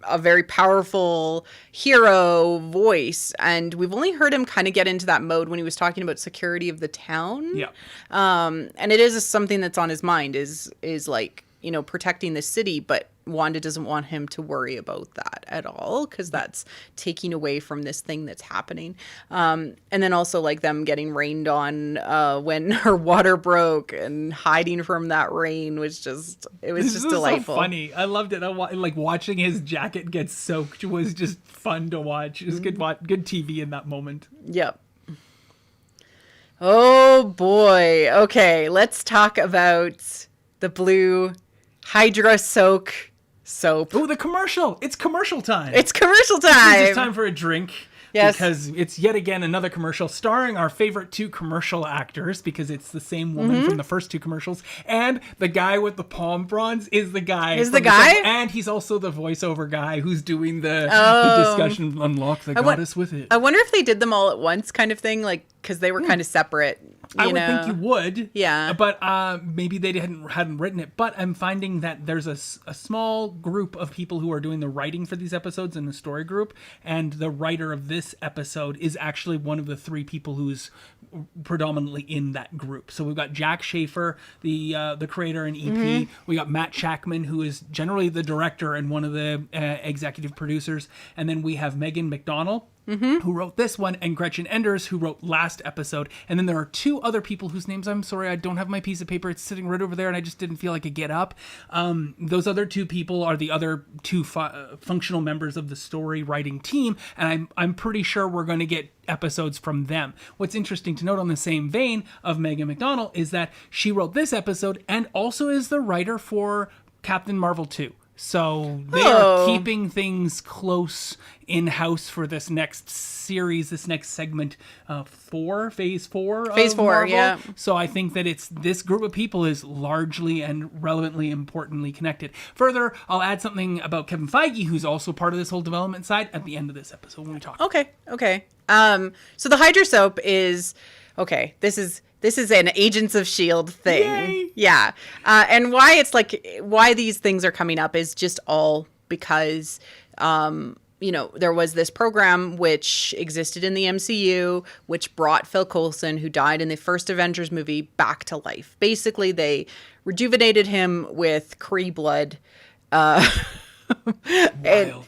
a very powerful hero voice, and we've only heard him kind of get into that mode when he was talking about security of the town. And it is something that's on his mind is like, protecting the city, but Wanda doesn't want him to worry about that at all because that's taking away from this thing that's happening. And then also like them getting rained on when her water broke and hiding from that rain was just delightful. So funny. I loved it. Like watching his jacket get soaked was just fun to watch. It was good TV in that moment. Yep. Oh boy. Okay, let's talk about the blue Hydra soap. Oh, the commercial. It's commercial time. It's commercial time. It's time for a drink. Yes. Because it's yet again another commercial starring our favorite two commercial actors because it's the same woman from the first two commercials. And the guy with the palm bronze is the guy. And he's also the voiceover guy who's doing the discussion, unlock the goddess with it. I wonder if they did them all at once kind of thing, like, because they were kind of separate. I would think you would. Yeah. But maybe they hadn't written it. But I'm finding that there's a small group of people who are doing the writing for these episodes in the story group. And the writer of this episode is actually one of the three people who's predominantly in that group. So we've got Jack Schaefer, the creator and EP. We got Matt Shackman, who is generally the director and one of the executive producers. And then we have Megan McDonnell, who wrote this one, and Gretchen Enders, who wrote last episode. And then there are two other people whose names, I'm sorry, I don't have my piece of paper. It's sitting right over there, and I just didn't feel I could get up. Those other two people are the other two functional members of the story writing team, and I'm pretty sure we're going to get episodes from them. What's interesting to note on the same vein of Megan McDonnell is that she wrote this episode and also is the writer for Captain Marvel 2. So they are keeping things close in-house for this next series, this next segment, phase four Phase 4, Marvel. yeah. So I think that this group of people is largely and relevantly, importantly connected. Further, I'll add something about Kevin Feige, who's also part of this whole development side, at the end of this episode when we talk. Okay. So the Hydra soap is, this is an Agents of S.H.I.E.L.D. thing. Yay! Yeah. And why these things are coming up is just all because, there was this program which existed in the MCU, which brought Phil Coulson, who died in the first Avengers movie, back to life. Basically, they rejuvenated him with Kree blood. Wild.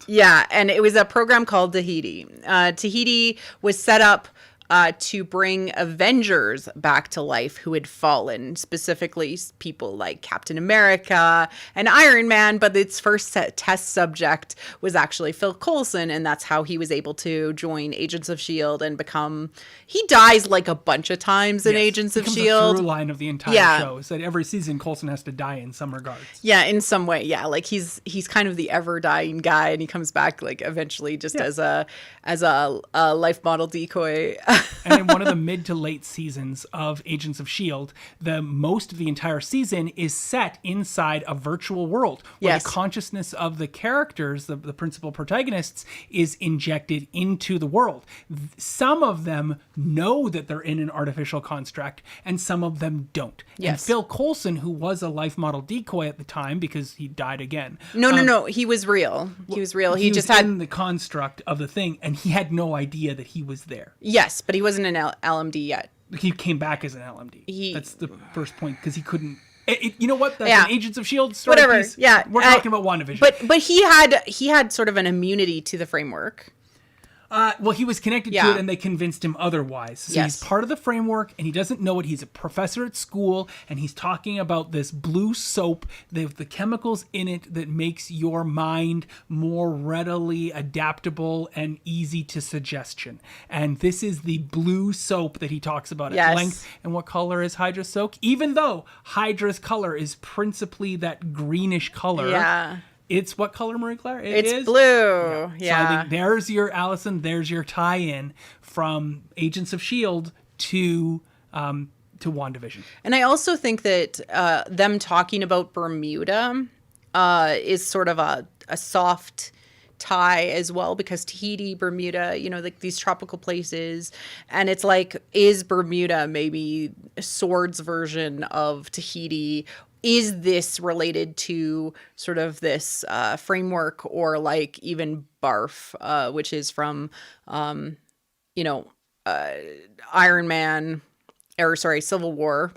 And it was a program called Tahiti. Tahiti was set up to bring Avengers back to life who had fallen, specifically people like Captain America and Iron Man. But its first test subject was actually Phil Coulson, and that's how he was able to join Agents of S.H.I.E.L.D. and become... He dies like a bunch of times in Agents of S.H.I.E.L.D. The through line of the entire show is that every season Coulson has to die in some regards. Yeah, in some way, yeah. Like he's kind of the ever dying guy, and he comes back like eventually just as a life model decoy. And in one of the mid to late seasons of Agents of S.H.I.E.L.D., most of the entire season is set inside a virtual world where the consciousness of the characters, the principal protagonists, is injected into the world. Some of them know that they're in an artificial construct, and some of them don't. Yes. And Phil Coulson, who was a life model decoy at the time because he died again. No. He was real. He was real. He just had in the construct of the thing, and he had no idea that he was there. Yes, but he wasn't an LMD yet. He came back as an LMD. That's the first point, because he couldn't. You know what? That's an Agents of S.H.I.E.L.D. story. Whatever. Piece. Yeah, we're talking about WandaVision. But he had sort of an immunity to the framework. Well, he was connected to it, and they convinced him otherwise. So he's part of the framework, and he doesn't know it. He's a professor at school, and he's talking about this blue soap, the chemicals in it that makes your mind more readily adaptable and easy to suggestion. And this is the blue soap that he talks about at length. And what color is Hydra's soap? Even though Hydra's color is principally that greenish color. Yeah. It's what color, Marie-Claire? It's blue. Yeah. So I think there's your, Allison, there's your tie-in from Agents of S.H.I.E.L.D. to WandaVision. And I also think that them talking about Bermuda is sort of a soft tie as well, because Tahiti, Bermuda, like these tropical places. And it's like, is Bermuda maybe Sword's version of Tahiti? Is this related to sort of this framework, or like even BARF, which is from, Iron Man, Civil War.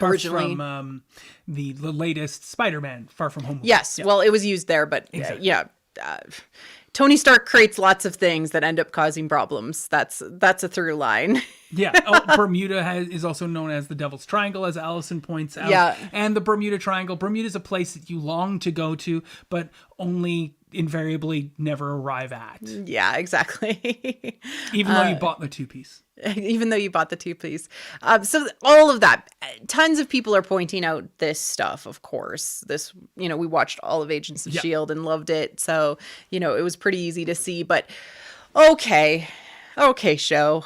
Originally from the latest Spider-Man, Far From Home. Yes, well, it was used there, but Tony Stark creates lots of things that end up causing problems. That's a through line. Bermuda is also known as the Devil's Triangle, as Allison points out. Yeah. And the Bermuda Triangle. Bermuda is a place that you long to go to, but only invariably never arrive at. Yeah, exactly. Even though you bought the two-piece. Even though you bought the two-piece. So all of that, tons of people are pointing out this stuff, of course. This, we watched all of Agents of S.H.I.E.L.D. and loved it. So, it was pretty easy to see. But okay, show.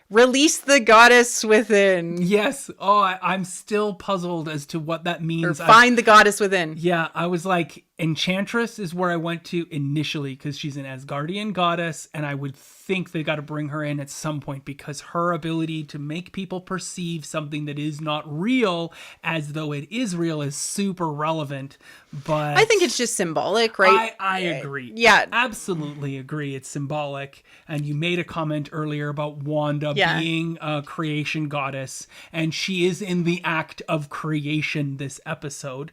Release the goddess within. Yes. Oh, I'm still puzzled as to what that means. Or find the goddess within. Yeah, I was like, Enchantress is where I went to initially, because she's an Asgardian goddess, and I would think they got to bring her in at some point, because her ability to make people perceive something that is not real as though it is real is super relevant. But I think it's just symbolic, right? I agree. Yeah. Absolutely agree. It's symbolic. And you made a comment earlier about Wanda being a creation goddess, and she is in the act of creation this episode.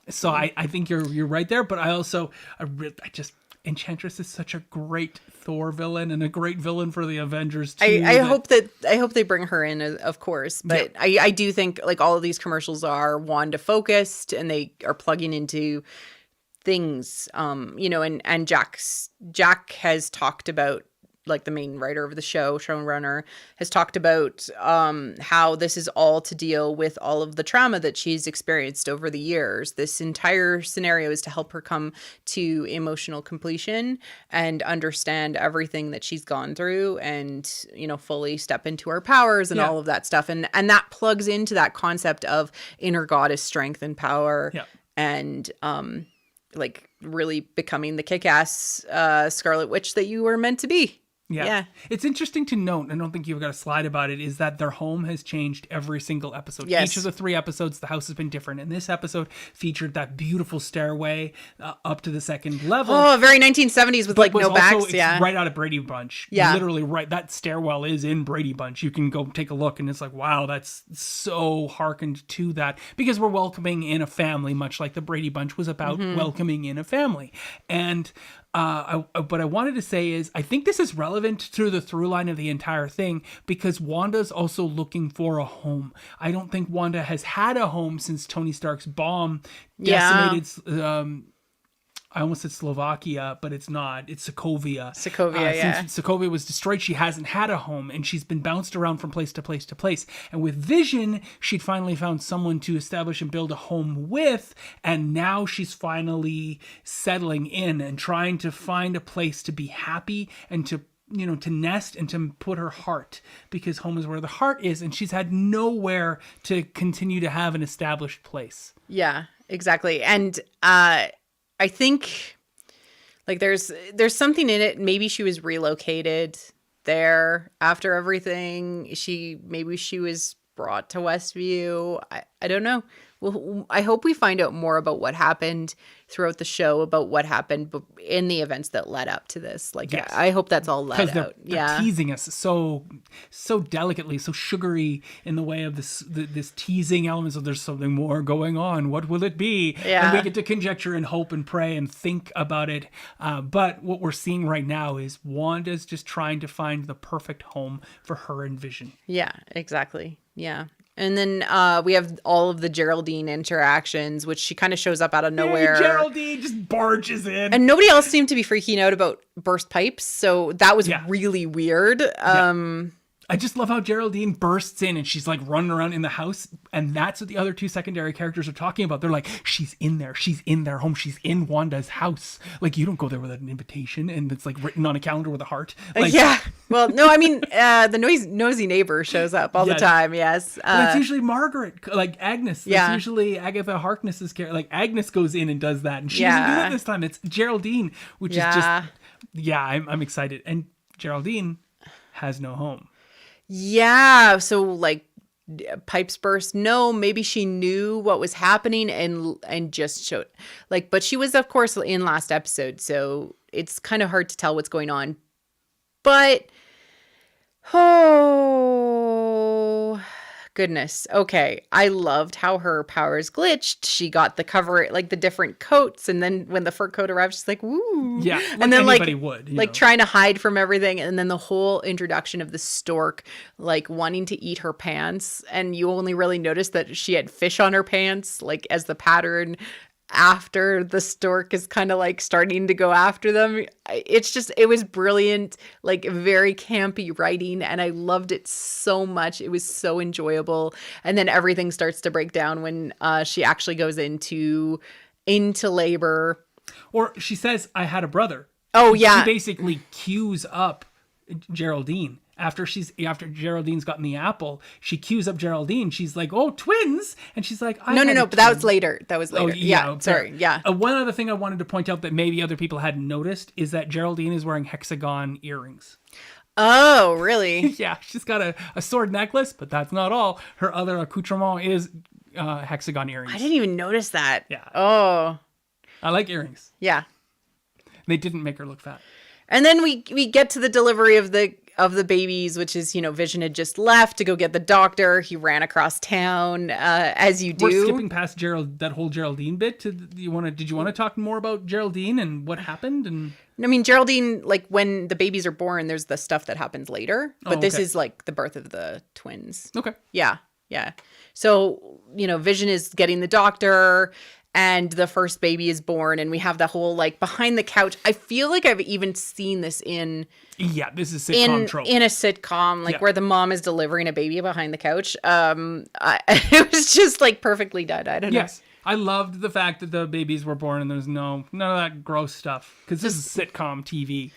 So I think you're right there, but I also Enchantress is such a great Thor villain and a great villain for the Avengers too. I hope they bring her in, of course, but I do think like all of these commercials are Wanda focused, and they are plugging into things, and Jack has talked about, like the main writer of the show, showrunner, has talked about how this is all to deal with all of the trauma that she's experienced over the years. This entire scenario is to help her come to emotional completion and understand everything that she's gone through, and, fully step into her powers and all of that stuff. And that plugs into that concept of inner goddess strength and power and, like really becoming the kick-ass Scarlet Witch that you were meant to be. Yeah. It's interesting to note, I don't think you've got a slide about it, is that their home has changed every single episode. Yes. Each of the 3 episodes, the house has been different. And this episode featured that beautiful stairway up to the second level. Oh, very 1970s with like no backs. It's right out of Brady Bunch. Yeah. Literally right. That stairwell is in Brady Bunch. You can go take a look, and it's like, wow, that's so hearkened to that, because we're welcoming in a family, much like the Brady Bunch was about welcoming in a family. And what I wanted to say is I think this is relevant to the through line of the entire thing because Wanda's also looking for a home. I don't think Wanda has had a home since Tony Stark's bomb decimated. I almost said Slovakia, but it's not. It's Sokovia. Since Sokovia was destroyed, she hasn't had a home, and she's been bounced around from place to place to place. And with Vision, she'd finally found someone to establish and build a home with, and now she's finally settling in and trying to find a place to be happy and to nest and to put her heart, because home is where the heart is, and she's had nowhere to continue to have an established place. Yeah, exactly. And I think like there's something in it. Maybe she was relocated there after everything. Maybe she was brought to Westview. I don't know. Well, I hope we find out more about what happened throughout the show, about what happened in the events that led up to this. Like, yes. I hope that's all let out. They're teasing us so delicately, so sugary in the way of this teasing elements of there's something more going on. What will it be? Yeah. And we get to conjecture and hope and pray and think about it. But what we're seeing right now is Wanda's just trying to find the perfect home for her and Vision. Yeah, exactly. Yeah. And then we have all of the Geraldine interactions, which she kind of shows up out of nowhere. Geraldine just barges in. And nobody else seemed to be freaking out about burst pipes. So that was really weird. I just love how Geraldine bursts in and she's like running around in the house. And that's what the other two secondary characters are talking about. They're like, she's in there. She's in their home. She's in Wanda's house. Like, you don't go there without an invitation. And it's like written on a calendar with a heart. Like, yeah. Well, no, I mean, the nosy neighbor shows up all the time. Yes. But it's usually Margaret, like Agnes. It's usually Agatha Harkness's character. Like Agnes goes in and does that. And she doesn't do that this time. It's Geraldine, which is just, I'm excited. And Geraldine has no home. Yeah, so like pipes burst. No, maybe she knew what was happening and just showed like, but she was of course in last episode, so it's kind of hard to tell what's going on. But oh goodness. Okay. I loved how her powers glitched. She got the cover, like the different coats. And then when the fur coat arrived, she's like, woo. Yeah. And then anybody would, trying to hide from everything. And then the whole introduction of the stork, like wanting to eat her pants. And you only really noticed that she had fish on her pants, like as the pattern after the stork is kind of like starting to go after them. It was brilliant, like very campy writing, and I loved it so much. It was so enjoyable. And then everything starts to break down when she actually goes into labor. Or she says, I had a brother. Oh yeah. She basically cues up Geraldine. After Geraldine's gotten the apple, she cues up Geraldine. She's like, "Oh, twins!" And she's like, "No, but that was later. That was later." Oh, yeah, sorry. Yeah. One other thing I wanted to point out that maybe other people hadn't noticed is that Geraldine is wearing hexagon earrings. Oh, really? Yeah, she's got a sword necklace, but that's not all. Her other accoutrement is hexagon earrings. I didn't even notice that. Yeah. Oh. I like earrings. Yeah. They didn't make her look fat. And then we get to the delivery of the babies, which is, Vision had just left to go get the doctor. He ran across town, as you do. We're skipping past that whole Geraldine bit. Did you want to talk more about Geraldine and what happened? And I mean, Geraldine, like when the babies are born, there's the stuff that happens later, but this is like the birth of the twins. Okay. Yeah. So, Vision is getting the doctor. And the first baby is born, and we have the whole like behind the couch. I feel like I've even seen this this is sitcom trope. In a sitcom, like where the mom is delivering a baby behind the couch. It was just like perfectly done. I don't know. Yes, I loved the fact that the babies were born and there's none of that gross stuff, because this is sitcom TV.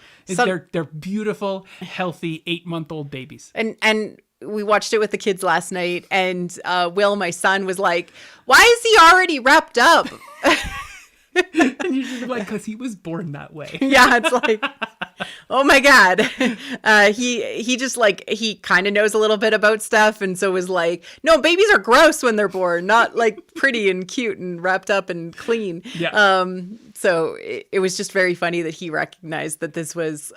They're beautiful, healthy 8-month-old babies. And we watched it with the kids last night, and Will, my son, was like, "Why is he already wrapped up?" And you should be like, "Because he was born that way." Yeah, it's like, oh my God. He just like, he kind of knows a little bit about stuff, and so was like, "No, babies are gross when they're born, not like pretty and cute and wrapped up and clean." Yeah. So it was just very funny that he recognized that this was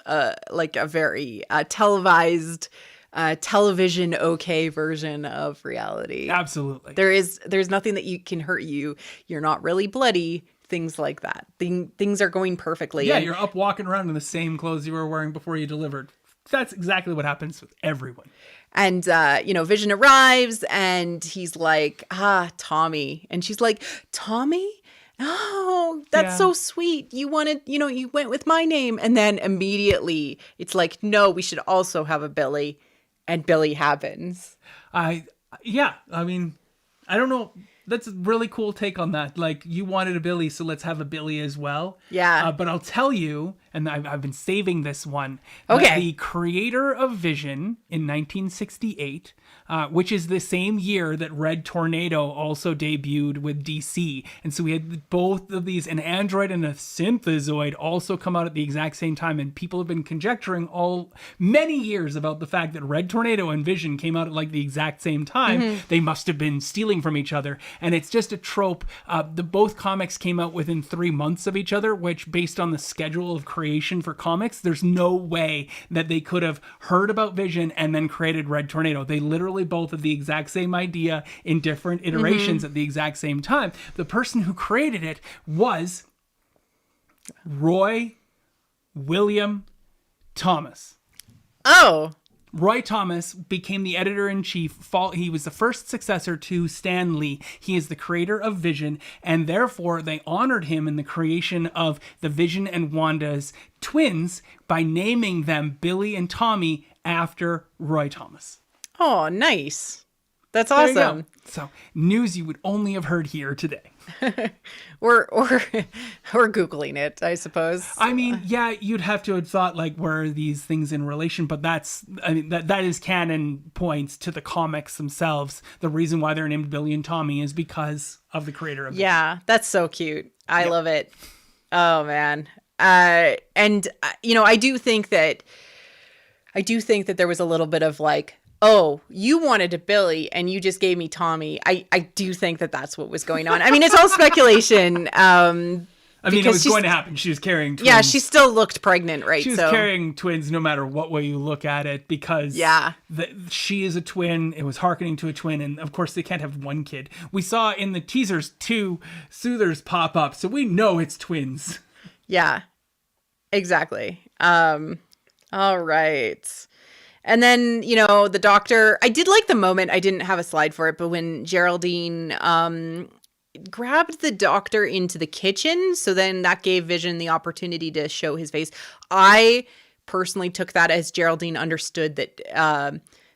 like a very televised, television version of reality. Absolutely. There's nothing that can hurt you. You're not really bloody. things like that. Things are going perfectly. Yeah, And you're up walking around in the same clothes you were wearing before you delivered. That's exactly what happens with everyone. And, Vision arrives and he's like, Tommy. And she's like, Tommy? Oh, that's Yeah. so sweet. You wanted, you went with my name. And then immediately it's like, no, we should also have a Billy. And Billy happens. I mean, I don't know. That's a really cool take on that. Like, you wanted a Billy, so let's have a Billy as well. Yeah. But I'll tell you, and I've been saving this one. Okay. That the creator of Vision in 1968, which is the same year that Red Tornado also debuted with DC. And so we had both of these, an android and a synthezoid, also come out at the exact same time. And people have been conjecturing many years about the fact that Red Tornado and Vision came out at like the exact same time. Mm-hmm. They must have been stealing from each other. And it's just a trope. Both comics came out within 3 months of each other, which, based on the schedule of creation for comics, there's no way that they could have heard about Vision and then created Red Tornado. They literally both have the exact same idea in different iterations at the exact same time. The person who created it was Roy William Thomas. Oh. Roy Thomas became the editor-in-chief. He was the first successor to Stan Lee. He is the creator of Vision, and therefore they honored him in the creation of the Vision and Wanda's twins by naming them Billy and Tommy after Roy Thomas. Oh, nice. That's There you go. awesome. So, news you would only have heard here today. Or Googling it, I suppose. I mean, yeah, you'd have to have thought, like, where are these things in relation? But that is canon points to the comics themselves. The reason why they're named Billy and Tommy is because of the creator of it. Yeah, that's so cute. I love it. Oh, man. I do think that there was a little bit of like, oh, you wanted a Billy and you just gave me Tommy. I do think that that's what was going on. I mean, it's all speculation. I mean, it was going to happen. She was carrying twins. Yeah, she still looked pregnant, right? She was carrying twins no matter what way you look at it, because she is a twin. It was hearkening to a twin. And of course, they can't have one kid. We saw in the teasers 2 Soothers pop up, so we know it's twins. Yeah, exactly. All right. And then, the doctor, I did like the moment, I didn't have a slide for it, but when Geraldine grabbed the doctor into the kitchen, so then that gave Vision the opportunity to show his face. I personally took that as Geraldine understood that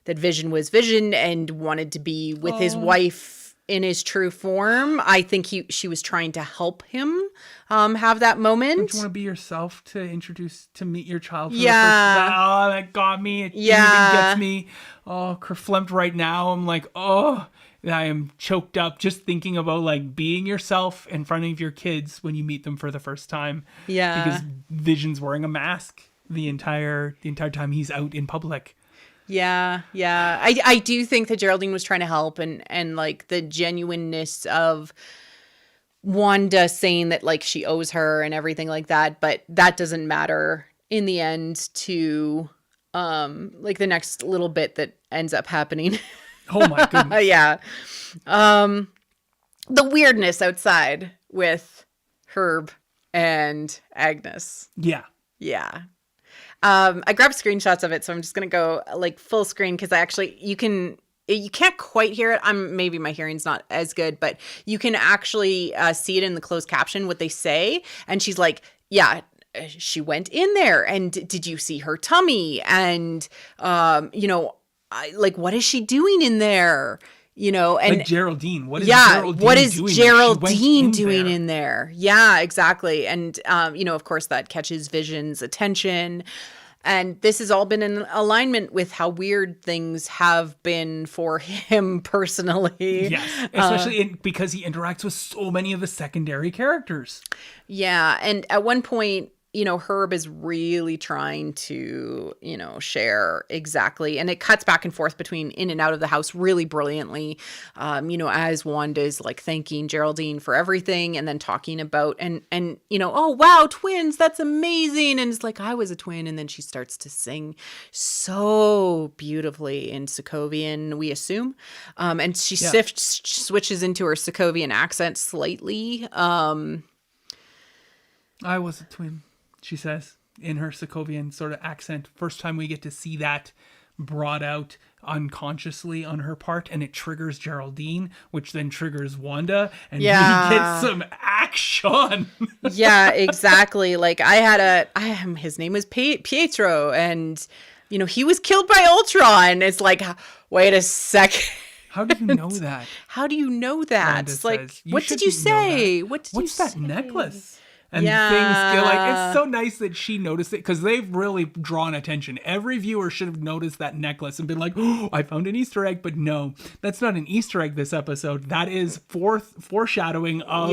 that Vision was Vision and wanted to be with his wife in his true form. I think she was trying to help him have that moment. Don't you want to be yourself to meet your child for the first time? Oh, that got me. It even gets me. Oh, kerflumped right now. I'm like, I am choked up just thinking about like being yourself in front of your kids when you meet them for the first time. Yeah. Because Vision's wearing a mask the entire time he's out in public. Yeah. I do think that Geraldine was trying to help, and like the genuineness of Wanda saying that like she owes her and everything like that, but that doesn't matter in the end to like the next little bit that ends up happening. Oh my goodness. Yeah. The weirdness outside with Herb and Agnes. Yeah. Yeah. I grabbed screenshots of it, so I'm just going to go like full screen because you can't quite hear it. Maybe my hearing's not as good, but you can actually see it in the closed caption, what they say. And she's like, yeah, she went in there, and did you see her tummy? And, like, what is she doing in there? And like Geraldine. What is Geraldine doing in there? Yeah, exactly. And, of course, that catches Vision's attention. And this has all been in alignment with how weird things have been for him personally. Yes, especially because he interacts with so many of the secondary characters. Yeah, and at one point, Herb is really trying to, share exactly. And it cuts back and forth between in and out of the house really brilliantly, as Wanda's like thanking Geraldine for everything and then talking about and oh, wow, twins, that's amazing. And it's like, I was a twin. And then she starts to sing so beautifully in Sokovian, we assume. And she switches into her Sokovian accent slightly. I was a twin, she says in her Sokovian sort of accent. First time we get to see that brought out unconsciously on her part, and it triggers Geraldine, which then triggers Wanda, and we get some action. Yeah, exactly. Like his name was Pietro, and he was killed by Ultron. It's like, wait a second. How do you know that? How do you know that? Wanda It's like, says, what did you say? What's that necklace? And things get like, it's so nice that she noticed it, because they've really drawn attention. Every viewer should have noticed that necklace and been like, oh, I found an Easter egg. But no, that's not an Easter egg this episode. That is foreshadowing of,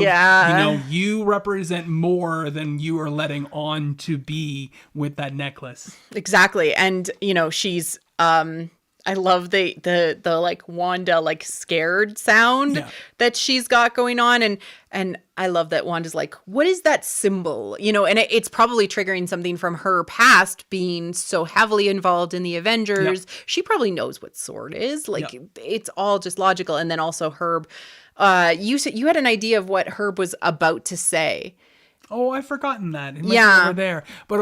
you represent more than you are letting on to be with that necklace. Exactly. And, she's, I love the like Wanda like scared sound that she's got going on, and I love that Wanda's like, what is that symbol? And it's probably triggering something from her past, being so heavily involved in the Avengers. She probably knows what sword is. Like it's all just logical. And then also Herb, you said you had an idea of what Herb was about to say. Oh, I've forgotten that. It must be over there. But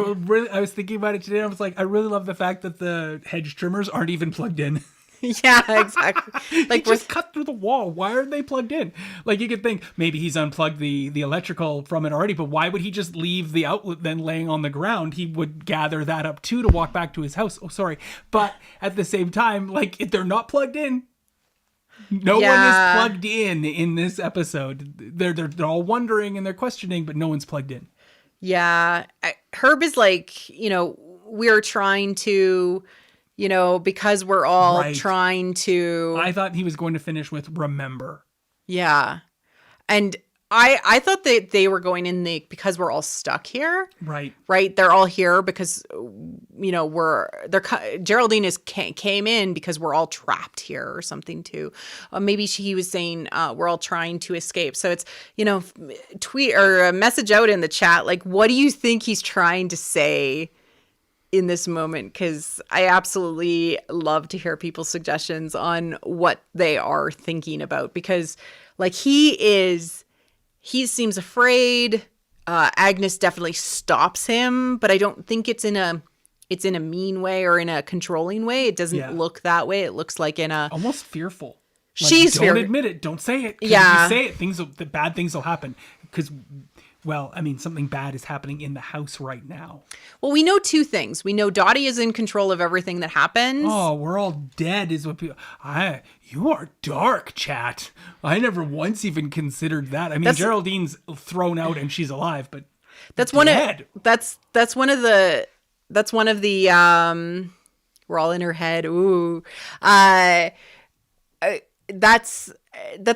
I was thinking about it today. I was like, I really love the fact that the hedge trimmers aren't even plugged in. Yeah, exactly. Like, just cut through the wall. Why aren't they plugged in? Like, you could think maybe he's unplugged the electrical from it already, but why would he just leave the outlet then laying on the ground? He would gather that up too to walk back to his house. Oh, sorry. But at the same time, like, if they're not plugged in, no one is plugged in this episode. They're all wondering and they're questioning, but no one's plugged in. Yeah. Herb is like, we're trying to, because we're all trying to. I thought he was going to finish with remember. Yeah. And I thought that they were going in because we're all stuck here. Right. Right. They're all here because, Geraldine came in because we're all trapped here or something too. Maybe he was saying we're all trying to escape. So it's, tweet or a message out in the chat. Like, what do you think he's trying to say in this moment? Because I absolutely love to hear people's suggestions on what they are thinking about, because like he seems afraid. Agnes definitely stops him, but I don't think it's in a mean way or in a controlling way. It doesn't look that way. It looks like in a almost fearful. Like, she's don't admit it. Don't say it. Yeah. If you say it, bad things will happen. Because, well, I mean, something bad is happening in the house right now. Well, we know two things. We know Dottie is in control of everything that happens. Oh, we're all dead is what people... You are dark, chat. I never once even considered that. I mean, Geraldine's thrown out and she's alive, but that's dead. That's one of the we're all in her head. Ooh. That's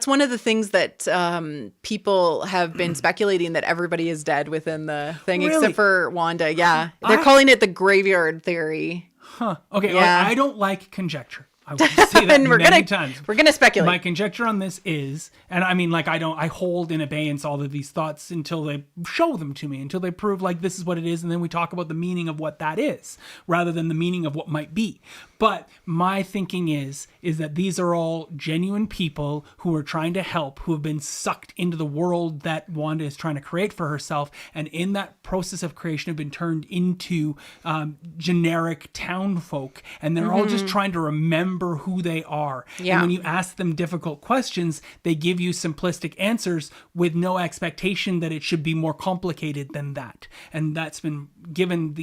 one of the things that people have been speculating, that everybody is dead within the thing, except for Wanda. Yeah. They're calling it the graveyard theory. Huh. Okay. Yeah. I don't like conjecture. I will say that many times. We're going to speculate. My conjecture on this is, and I mean, like, I hold in abeyance all of these thoughts until they show them to me, until they prove like this is what it is. And then we talk about the meaning of what that is rather than the meaning of what might be. But my thinking is that these are all genuine people who are trying to help, who have been sucked into the world that Wanda is trying to create for herself. And in that process of creation have been turned into generic town folk. And they're all just trying to remember who they are. Yeah. And when you ask them difficult questions, they give you simplistic answers with no expectation that it should be more complicated than that. And that's been given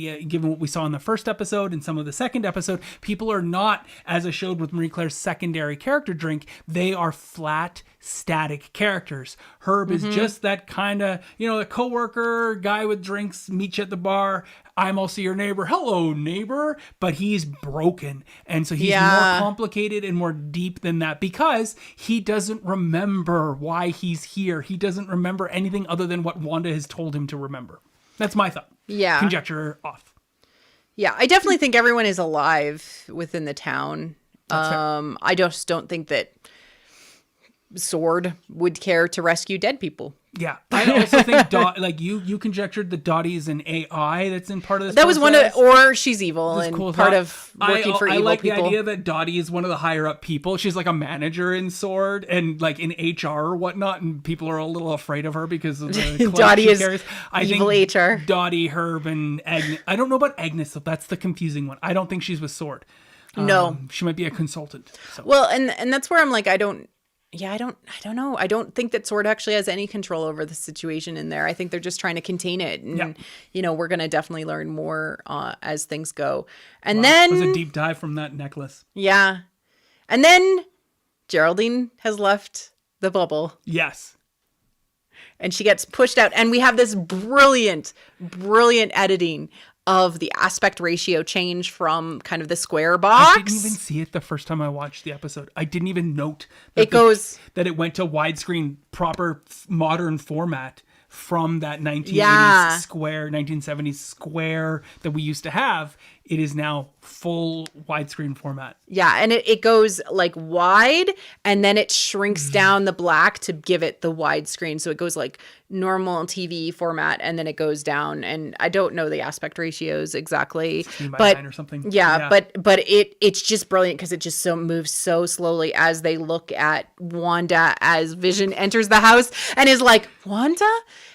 what we saw in the first episode and some of the second episode. People are not, as I showed with Marie Claire's secondary character drink, they are flat, static characters. Herb is just that kind of, a coworker, guy with drinks, meet you at the bar. I'm also your neighbor. Hello, neighbor. But he's broken. And so he's more complicated and more deep than that, because he doesn't remember why he's here. He doesn't remember anything other than what Wanda has told him to remember. That's my thought. Yeah. Conjecture off. Yeah, I definitely think everyone is alive within the town. I just don't think that Sword would care to rescue dead people. Yeah, I also think like you conjectured that Dottie is an AI that's in part of this. That was one of, or she's evil and cool part of working for I evil like people. the idea that Dottie is one of the higher up people. She's like a manager in Sword and like in HR or whatnot, and people are a little afraid of her because of the Dottie she is carries. I evil think HR. Dottie, Herb, and Agnes. I don't know about Agnes, so that's the confusing one. I don't think she's with Sword. No, she might be a consultant. So. Well, and that's where I'm like, I don't know. I don't think that Sword actually has any control over the situation in there. I think they're just trying to contain it. And, we're going to definitely learn more as things go. And then... It was a deep dive from that necklace. Yeah. And then Geraldine has left the bubble. Yes. And she gets pushed out. And we have this brilliant editing of the aspect ratio change from kind of the square box. I didn't even see it the first time I watched the episode. I didn't even note that it went to widescreen, proper modern format from that 1980s square, 1970s square that we used to have. It is now full widescreen format. Yeah, and it goes like wide, and then it shrinks down the black to give it the widescreen. So it goes like normal TV format, and then it goes down. And I don't know the aspect ratios exactly, 9 or something. Yeah, but it's just brilliant because it just moves so slowly as they look at Wanda as Vision enters the house and is like, Wanda?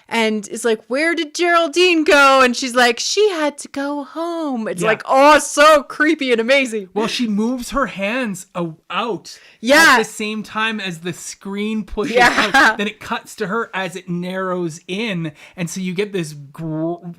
And is like, where did Geraldine go? And she's like, she had to go home. It's like, oh, so creepy and amazing. Well, she moves her hands out at the same time as the screen pushes out. Then it cuts to her as it narrows in. And so you get this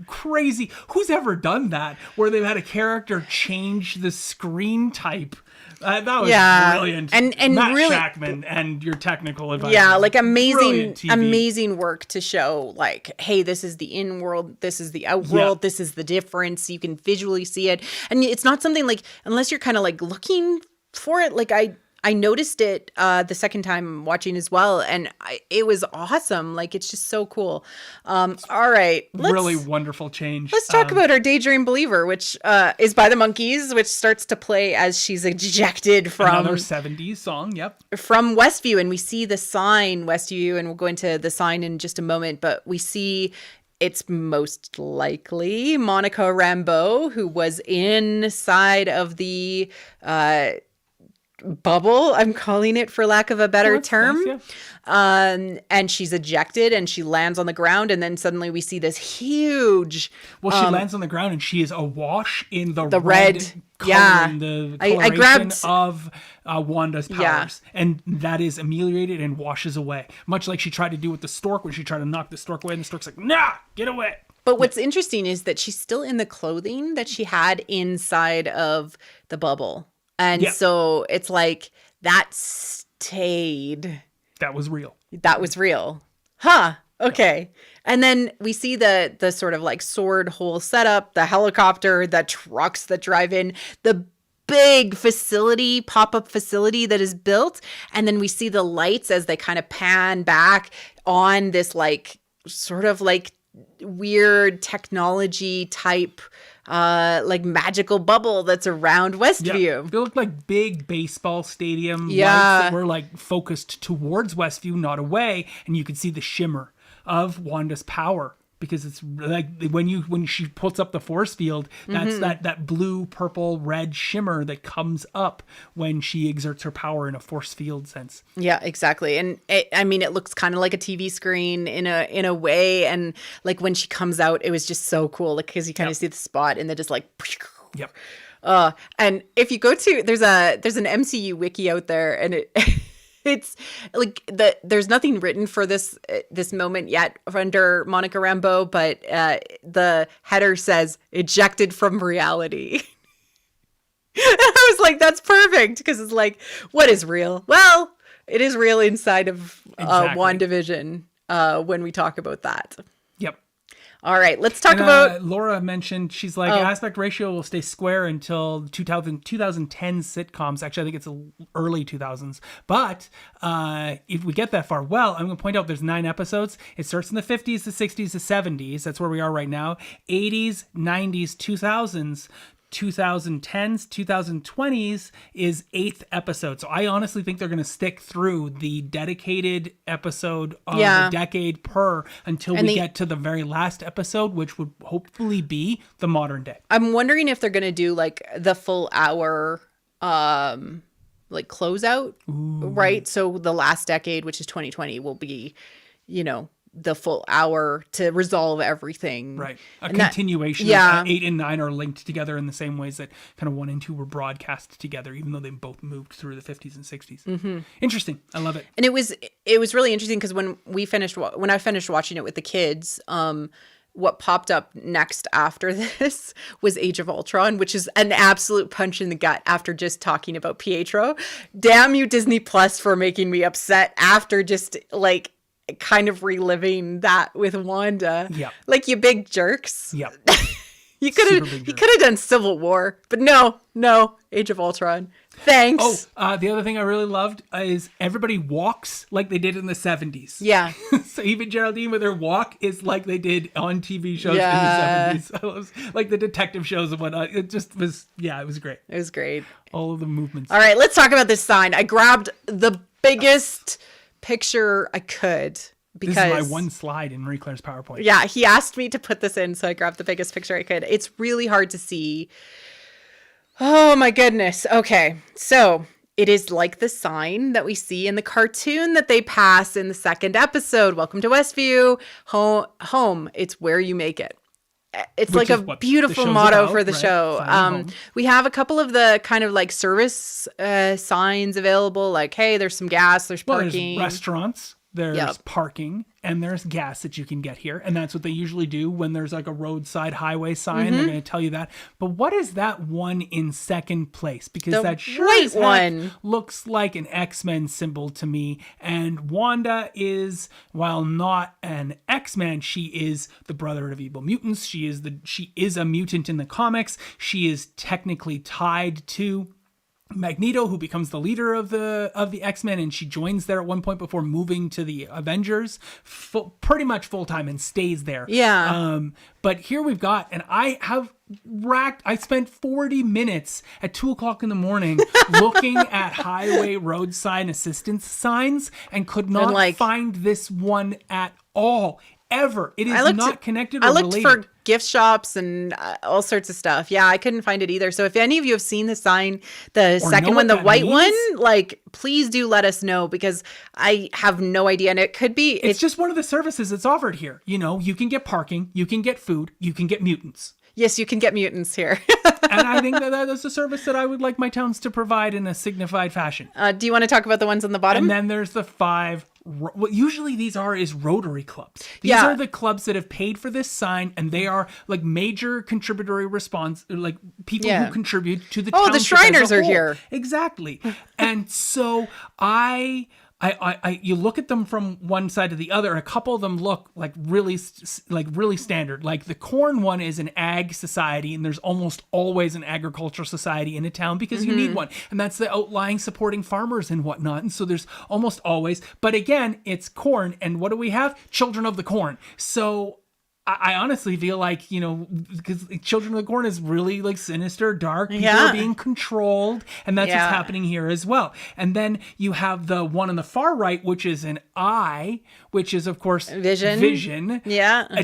crazy... Who's ever done that? Where they've had a character change the screen type. That was brilliant. And Matt really, Shackman and your technical advisor. Yeah, like amazing work to show like, hey, this is the in world, this is the out world, this is the difference. You can visually see it. And it's not something like, unless you're kind of like looking for it, like I noticed it the second time watching as well, and it was awesome. Like, it's just so cool. All right. Really wonderful change. Let's talk about our Daydream Believer, which is by the Monkees, which starts to play as she's ejected from... Another 70s song, yep. From Westview, and we see the sign, Westview, and we'll go into the sign in just a moment, but we see... It's most likely Monica Rambeau, who was inside of the... bubble, I'm calling it for lack of a better term. Nice, and she's ejected and she lands on the ground, and then suddenly we see this huge... Well, she lands on the ground and she is awash in the red color and the coloration of Wanda's powers. Yeah. And that is ameliorated and washes away. Much like she tried to do with the stork when she tried to knock the stork away, and the stork's like, nah, get away. But what's interesting is that she's still in the clothing that she had inside of the bubble. And so it's like, that stayed. That was real. That was real. Huh. Okay. And then we see the sort of like sword hole setup, the helicopter, the trucks that drive in, the big facility, pop-up facility that is built. And then we see the lights as they kind of pan back on this like sort of like weird technology type like magical bubble that's around Westview. Yeah. They look like big baseball stadium lights that were like focused towards Westview, not away, and you could see the shimmer of Wanda's power, because it's like when she puts up the force field, that's that blue, purple, red shimmer that comes up when she exerts her power in a force field sense. Yeah, exactly. And it looks kind of like a TV screen in a way, and like when she comes out, it was just so cool, like because you kind of see the spot and then just like yep. And if you go to there's an MCU wiki out there, and it's like there's nothing written for this moment yet under Monica Rambeau, but the header says ejected from reality. I was like, that's perfect, because it's like, what is real? Well, it is real inside of WandaVision when we talk about that. Yep. All right, let's talk about... Laura mentioned, she's like, aspect ratio will stay square until 2010 sitcoms. Actually, I think it's early 2000s. But if we get that far, well, I'm going to point out there's 9 episodes. It starts in the 50s, the 60s, the 70s. That's where we are right now. 80s, 90s, 2000s. 2010s, 2020s is 8th episode. So I honestly think they're going to stick through the dedicated episode of a decade per until we get to the very last episode, which would hopefully be the modern day. I'm wondering if they're going to do like the full hour like closeout, right? So the last decade, which is 2020, will be, you know, the full hour to resolve everything. Right. A continuation of 8 and 9 are linked together in the same ways that kind of 1 and 2 were broadcast together, even though they both moved through the 50s and 60s. Mm-hmm. Interesting. I love it. And it was really interesting because when I finished watching it with the kids, what popped up next after this was Age of Ultron, which is an absolute punch in the gut after just talking about Pietro. Damn you, Disney Plus, for making me upset after just like kind of reliving that with Wanda. Yeah. Like, you big jerks. Yeah. You could have done Civil War, but no, Age of Ultron. Thanks. The other thing I really loved is everybody walks like they did in the 70s. Yeah. So even Geraldine with her walk is like they did on TV shows in the 70s. I love, like the detective shows and whatnot. It just was, it was great. It was great. All of the movements. All right, let's talk about this sign. I grabbed the biggest picture I could because this is my one slide in Marie Claire's PowerPoint. Yeah, he asked me to put this in, so I grabbed the biggest picture I could. It's really hard to see. Oh my goodness. Okay, so it is like the sign that we see in the cartoon that they pass in the second episode. Welcome to Westview. Home. It's where you make it. It's like a beautiful motto for the show. We have a couple of the kind of like service signs available. Like, hey, there's some gas, there's parking. There's restaurants, there's parking, and there's gas that you can get here. And that's what they usually do when there's like a roadside highway sign. They're going to tell you that. But what is that one in second place? Because that sure as heck looks like an X-Men symbol to me. And Wanda is, while not an X-Man, she is the brother of evil mutants. She is a mutant in the comics. She is technically tied to Magneto, who becomes the leader of the X-Men, and she joins there at one point before moving to the Avengers, pretty much full time, and stays there. Yeah. But here we've got, and I spent 40 minutes at 2:00 in the morning looking at highway road sign assistance signs and could not find this one at all. Ever. It is not connected or related. I looked for gift shops and all sorts of stuff. Yeah, I couldn't find it either. So if any of you have seen the sign, the second one, the white one, like, please do let us know because I have no idea. And it could be... It's just one of the services that's offered here. You know, you can get parking, you can get food, you can get mutants. Yes, you can get mutants here. And I think that's a service that I would like my towns to provide in a signified fashion. Do you want to talk about the ones on the bottom? And then there's the 5... What usually these is Rotary clubs. These are the clubs that have paid for this sign, and they are like major contributory response, like people who contribute to the township. Oh, the Shriners are here. Exactly. And so you look at them from one side to the other, and a couple of them look like really standard. Like the corn one is an ag society, and there's almost always an agricultural society in a town because you need one, and that's the outlying supporting farmers and whatnot. And so there's almost always, but again, it's corn, and what do we have? Children of the Corn. So I honestly feel like, you know, because Children of the Corn is really like sinister, dark. People are being controlled. And that's what's happening here as well. And then you have the one on the far right, which is an eye, which is, of course, Vision. Yeah. I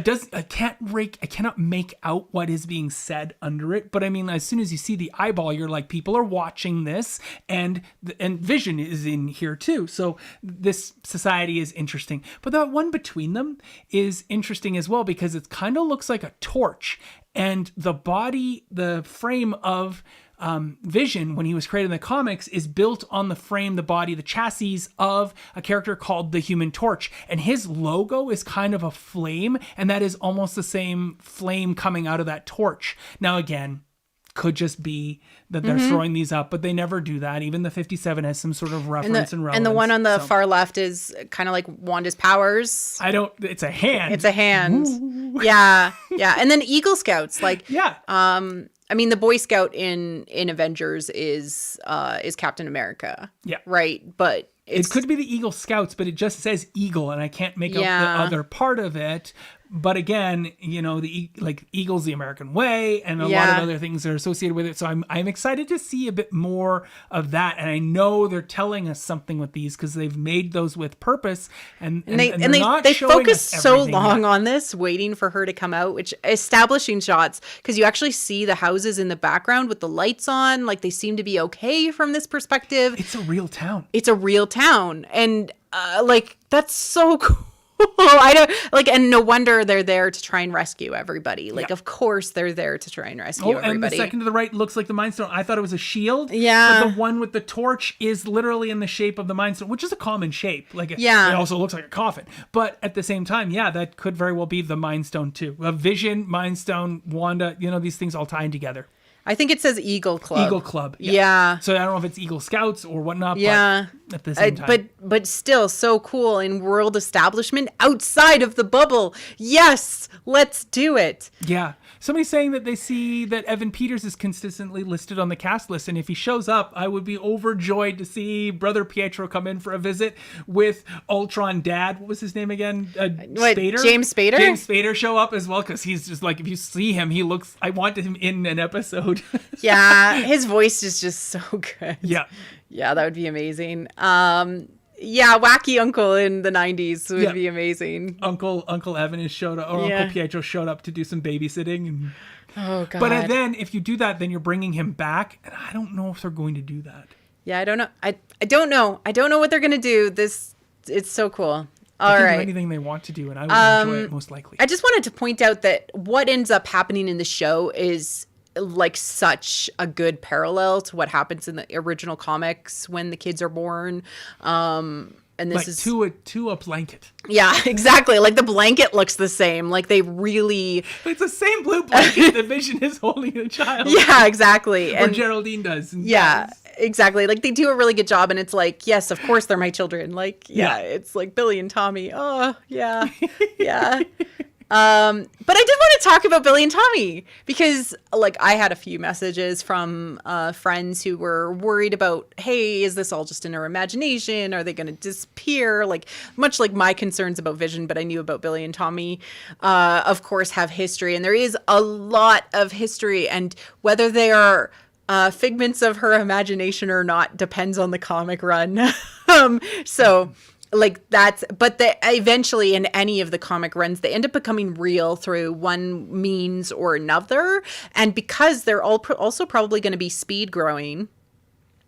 cannot make out what is being said under it. But I mean, as soon as you see the eyeball, you're like, people are watching this. And Vision is in here too. So this society is interesting. But the one between them is interesting as well because it kind of looks like a torch, and the frame of Vision, when he was created in the comics, is built on the frame, the body, the chassis of a character called the Human Torch, and his logo is kind of a flame, and that is almost the same flame coming out of that torch. Now again, could just be that they're throwing these up, but they never do that. Even the 57 has some sort of reference and relevance. And the one on the far left is kind of like Wanda's powers. It's a hand. It's a hand. Ooh. Yeah. Yeah. And then Eagle Scouts, like, I mean, the Boy Scout in Avengers is Captain America. Yeah. Right. But it could be the Eagle Scouts, but it just says Eagle, and I can't make out the other part of it. But again, like Eagle's the American way, and a lot of other things are associated with it. So I'm excited to see a bit more of that. And I know they're telling us something with these because they've made those with purpose, and they focus so long on this, waiting for her to come out, which establishing shots, because you actually see the houses in the background with the lights on, like they seem to be okay from this perspective. It's a real town. It's a real town, and like that's so cool. I don't like, and no wonder they're there to try and rescue everybody. Like, of course they're there to try and rescue everybody. And the second to the right looks like the Mind Stone. I thought it was a shield. Yeah. But the one with the torch is literally in the shape of the Mind Stone, which is a common shape. Like, it also looks like a coffin. But at the same time, that could very well be the Mind Stone too. Vision, Mind Stone, Wanda. These things all tying together. I think it says Eagle Club. Eagle Club. Yeah. So I don't know if it's Eagle Scouts or whatnot. Yeah. But at the same time. But still so cool in world establishment outside of the bubble. Yes, let's do it. Yeah. Somebody's saying that they see that Evan Peters is consistently listed on the cast list. And if he shows up, I would be overjoyed to see Brother Pietro come in for a visit with Ultron Dad. What was his name again? Spader? James Spader? James Spader show up as well, because he's just like, if you see him, I wanted him in an episode. Yeah, his voice is just so good. Yeah. Yeah, that would be amazing. Wacky Uncle in the 90s would be amazing. Uncle Evan showed up, or Uncle Pietro showed up to do some babysitting. Oh, God. But then, if you do that, then you're bringing him back, and I don't know if they're going to do that. Yeah, I don't know. I don't know. I don't know what they're going to do. It's so cool. All right. Do anything they want to do, and I would enjoy it most likely. I just wanted to point out that what ends up happening in the show is like such a good parallel to what happens in the original comics when the kids are born. And this like is to a blanket. Yeah, exactly. Like the blanket looks the same. Like they really. It's the same blue blanket the Vision is holding a child. Yeah, exactly. Or Geraldine does. Yeah, exactly. Like they do a really good job, and it's like, yes, of course they're my children. Like, it's like Billy and Tommy. Oh, yeah, yeah. But I did want to talk about Billy and Tommy because, like, I had a few messages from friends who were worried about, hey, is this all just in our imagination? Are they going to disappear? Like, much like my concerns about Vision, but I knew about Billy and Tommy, of course, have history. And there is a lot of history. And whether they are figments of her imagination or not depends on the comic run. Like but they eventually in any of the comic runs, they end up becoming real through one means or another. And because they're all also probably going to be speed growing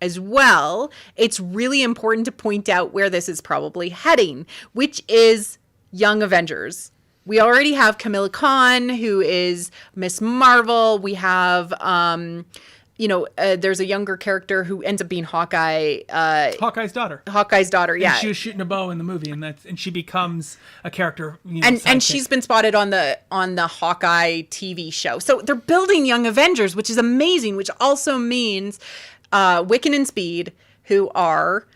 as well, it's really important to point out where this is probably heading, which is Young Avengers. We already have Camilla Khan, who is Miss Marvel. We have, there's a younger character who ends up being Hawkeye. Hawkeye's daughter. Yeah. And she was shooting a bow in the movie, and she becomes a character. And she's been spotted on the Hawkeye TV show. So they're building Young Avengers, which is amazing. Which also means Wiccan and Speed, who are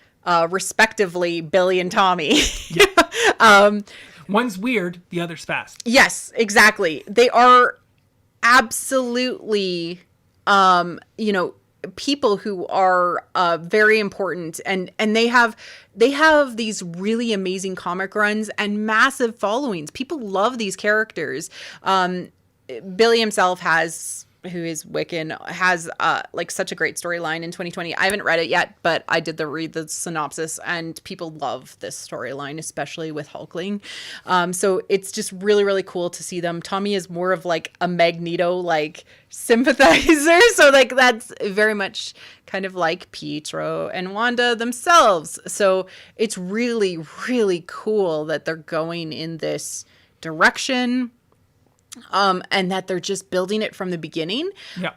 respectively Billy and Tommy. Yeah. One's weird, the other's fast. Yes, exactly. They are absolutely. People who are very important and they have these really amazing comic runs and massive followings. People love these characters. Billy himself who is Wiccan, has like such a great storyline in 2020. I haven't read it yet, but I did read the synopsis, and people love this storyline, especially with Hulkling. So it's just really, really cool to see them. Tommy is more of like a Magneto like sympathizer, so like that's very much kind of like Pietro and Wanda themselves. So it's really, really cool that they're going in this direction. And that they're just building it from the beginning. Yeah.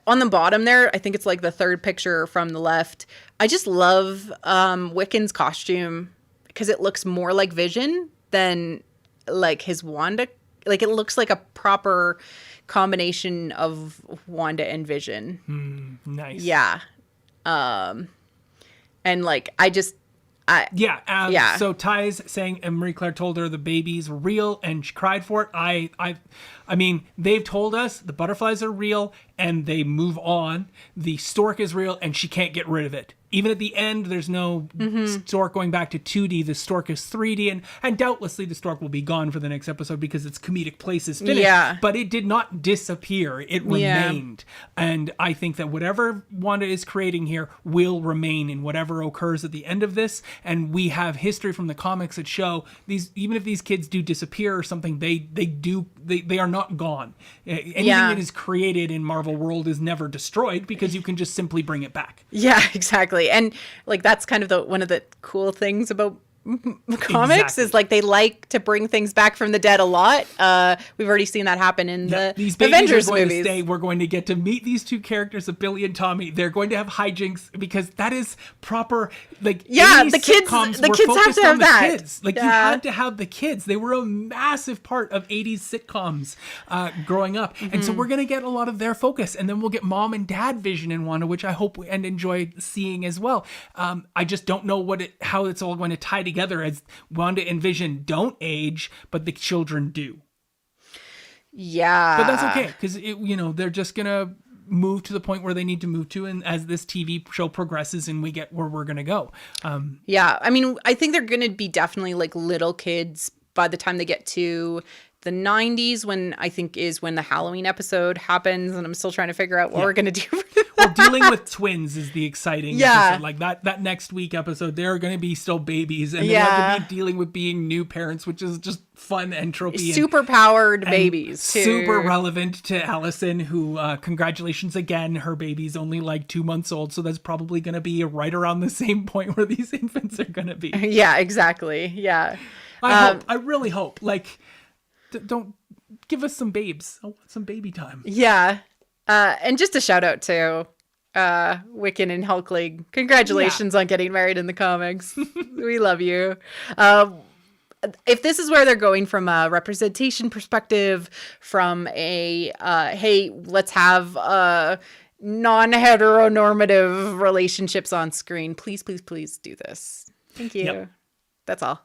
On the bottom there, I think it's like the third picture from the left. I just love Wiccan's costume because it looks more like Vision than like his Wanda. Like it looks like a proper combination of Wanda and Vision. Nice. Yeah. And like So Ty's saying, and Marie Claire told her the baby's real and she cried for it. I mean, they've told us the butterflies are real and they move on. The stork is real and she can't get rid of it. even at the end, there's no stork going back to 2D. The stork is 3D, and doubtlessly the stork will be gone for the next episode because its comedic place is finished. Yeah. But it did not disappear. It remained. And I think that whatever Wanda is creating here will remain in whatever occurs at the end of this. And we have history from the comics that show these, even if these kids do disappear or something, they are not gone. Anything that is created in Marvel World is never destroyed because you can just simply bring it back. Yeah, exactly. And like that's kind of one of the cool things about comics is like they like to bring things back from the dead a lot. We've already seen that happen in the Avengers movies. We're going to get to meet these two characters of Billy and Tommy. They're going to have hijinks because that is proper. Like the kids have to have that. Kids. Like you had to have the kids. They were a massive part of 80s sitcoms growing up, and so we're going to get a lot of their focus, and then we'll get mom and dad vision in Wanda, which I hope and enjoy seeing as well. I just don't know how it's all going to tie together, as Wanda and Vision don't age, but the children do. Yeah, but that's okay because they're just gonna move to the point where they need to move to, and as this TV show progresses and we get where we're gonna go. Yeah, I mean, I think they're gonna be definitely like little kids by the time they get to the 90s, when I think is when the Halloween episode happens, and I'm still trying to figure out what we're gonna do. Well, dealing with twins is the exciting episode. Like that next week episode, they're going to be still babies, and they have to be dealing with being new parents, which is just fun entropy. Super powered babies, too. Super relevant to Allison, who, congratulations again, her baby's only like 2 months old, so that's probably going to be right around the same point where these infants are going to be. Yeah, exactly. Yeah. I really hope. Like, don't give us some babes. I want some baby time. Yeah. And just a shout out to Wiccan and Hulk League. Congratulations on getting married in the comics. We love you. If this is where they're going from a representation perspective, from a, hey, let's have non-heteronormative relationships on screen, please, please, please do this. Thank you. Yep. That's all.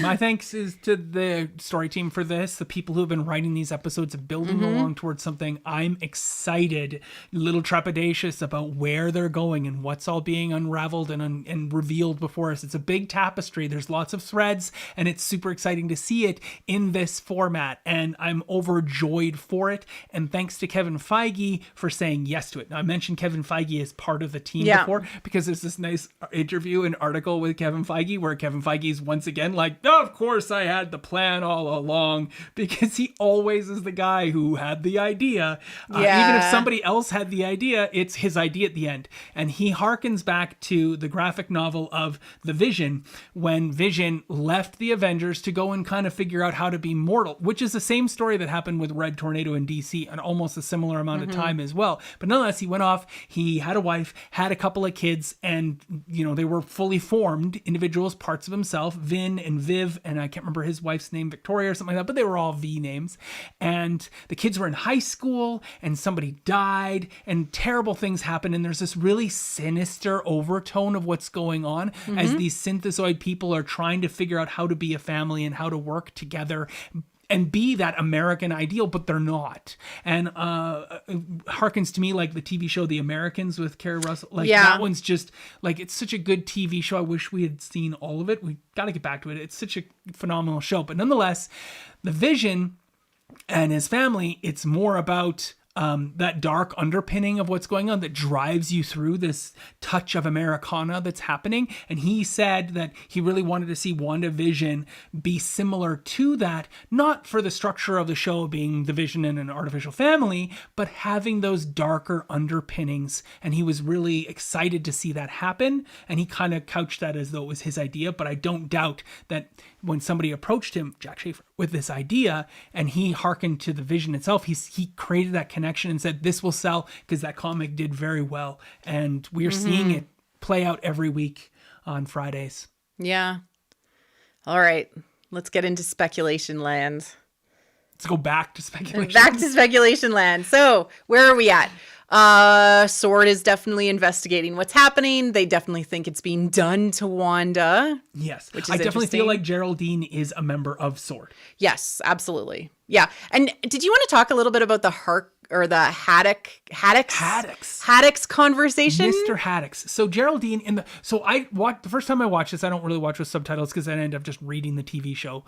My thanks is to the story team for this, the people who have been writing these episodes of building along towards something. I'm excited, a little trepidatious about where they're going and what's all being unraveled and revealed before us. It's a big tapestry. There's lots of threads, and it's super exciting to see it in this format, and I'm overjoyed for it. And thanks to Kevin Feige for saying yes to it. Now, I mentioned Kevin Feige as part of the team before, because there's this nice interview and article with Kevin Feige where Kevin Feige is once again like, oh, of course I had the plan all along, because he always is the guy who had the idea. Even if somebody else had the idea, it's his idea at the end. And he harkens back to the graphic novel of The Vision, when Vision left the Avengers to go and kind of figure out how to be mortal, which is the same story that happened with Red Tornado in DC, and almost a similar amount of time as well. But nonetheless, he went off, he had a wife, had a couple of kids, and they were fully formed individuals, parts of himself, Vin and Viv, and I can't remember his wife's name, Victoria or something like that, but they were all V names. And the kids were in high school, and somebody died, and terrible things happened, and there's this really sinister overtone of what's going on as these synthesoid people are trying to figure out how to be a family and how to work together and be that American ideal, but they're not. And harkens to me like the TV show The Americans with Kerry Russell. Like that one's just like, it's such a good TV show. I wish we had seen all of it. We got to get back to it. It's such a phenomenal show. But nonetheless, the Vision and his family, it's more about that dark underpinning of what's going on that drives you through this touch of Americana that's happening. And he said that he really wanted to see WandaVision be similar to that, not for the structure of the show being the Vision and an artificial family, but having those darker underpinnings. And he was really excited to see that happen. And he kind of couched that as though it was his idea. But I don't doubt that when somebody approached him, Jack Schaefer, with this idea, and he hearkened to the Vision itself, he created that connection and said, this will sell, because that comic did very well. And we are seeing it play out every week on Fridays. Yeah. All right. Let's get into speculation land. Let's go back to speculation. Back to speculation land. So where are we at? Sword is definitely investigating what's happening. They definitely think it's being done to Wanda. Yes. Which is I definitely feel like Geraldine is a member of Sword. Yes, absolutely. Yeah. And did you want to talk a little bit about the or the Haddocks conversation. Mr. Haddocks. So Geraldine the first time I watched this, I don't really watch with subtitles because I end up just reading the TV show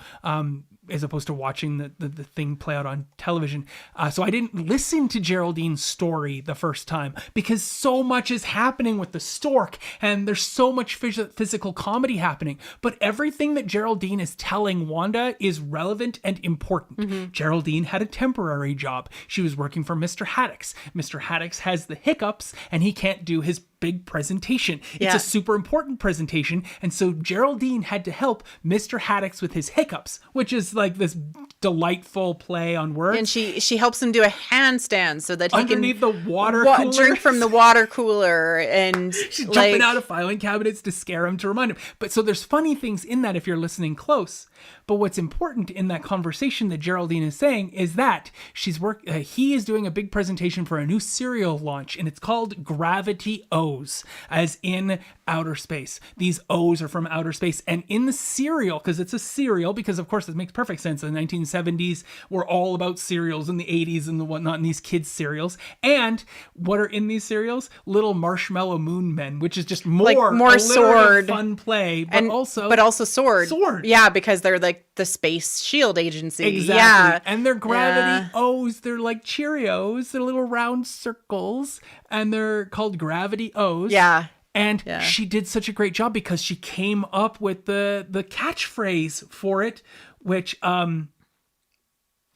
as opposed to watching the thing play out on television. So I didn't listen to Geraldine's story the first time because so much is happening with the stork and there's so much physical comedy happening. But everything that Geraldine is telling Wanda is relevant and important. Mm-hmm. Geraldine had a temporary job. She was working for Mr. Haddocks. Mr. Haddocks has the hiccups and he can't do his big presentation. It's a super important presentation. And so Geraldine had to help Mr. Haddocks with his hiccups, which is like this delightful play on words. And she helps him do a handstand so that he underneath can the water cooler. Drink from the water cooler. And she's jumping out of filing cabinets to scare him, to remind him. But so there's funny things in that if you're listening close. But what's important in that conversation that Geraldine is saying is that he is doing a big presentation for a new cereal launch, and it's called Gravity O's, as in outer space. These O's are from outer space, and in the cereal, because it's a cereal, because of course it makes perfect sense. In the 1970s, we're all about cereals, in the 80s and the whatnot, and these kids' cereals. And what are in these cereals? Little marshmallow moon men, which is just more sword fun play, but also sword. Yeah, because they're like the space shield agency. Exactly. Yeah. And they're Gravity O's. They're like Cheerios. They're little round circles and they're called Gravity O's. Yeah. And she did such a great job because she came up with the catchphrase for it, which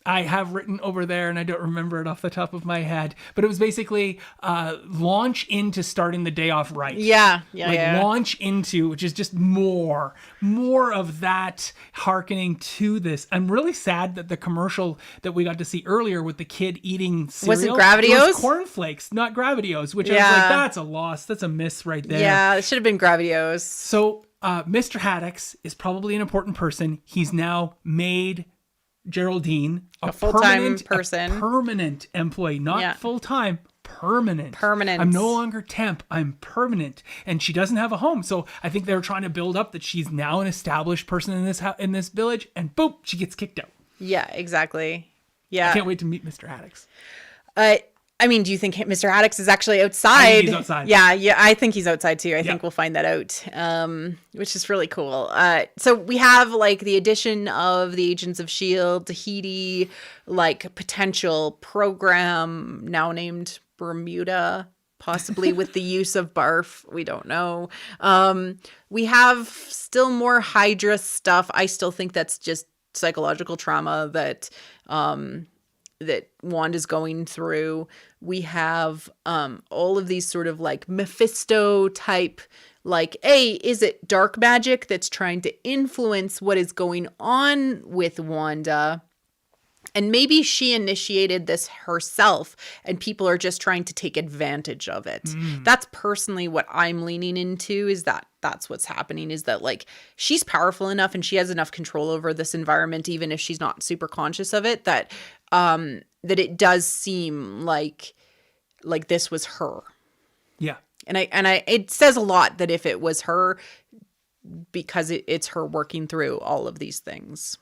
I have written over there and I don't remember it off the top of my head, but it was basically launch into starting the day off right. Launch into, which is just more of that hearkening to this. I'm really sad that the commercial that we got to see earlier with the kid eating cereal was it Gravity O's? It was cornflakes, not Gravity O's, which I was like, that's a loss. That's a miss right there. Yeah, it should have been Gravity O's. So Mr. Haddocks is probably an important person. He's now made Geraldine a full-time person, a permanent employee, not full-time, permanent. I'm no longer temp, I'm permanent, and she doesn't have a home. So I think they're trying to build up that she's now an established person in this village, and boom, she gets kicked out. Yeah, exactly. Yeah, I can't wait to meet Mr. Haddocks. I mean, do you think Mr. Haddocks is actually outside? I think he's outside. Yeah, I think he's outside too. I think we'll find that out, which is really cool. So we have like the addition of the Agents of S.H.I.E.L.D., Tahiti, like potential program now named Bermuda, possibly with the use of barf. We don't know. We have still more Hydra stuff. I still think that's just psychological trauma that Wanda's going through. We have all of these sort of like Mephisto type, like, hey, is it dark magic that's trying to influence what is going on with Wanda? And maybe she initiated this herself and people are just trying to take advantage of it. That's personally what I'm leaning into, is that's what's happening, is that like she's powerful enough and she has enough control over this environment, even if she's not super conscious of it, that it does seem like this was her. Yeah. And it says a lot that if it was her, because it's her working through all of these things.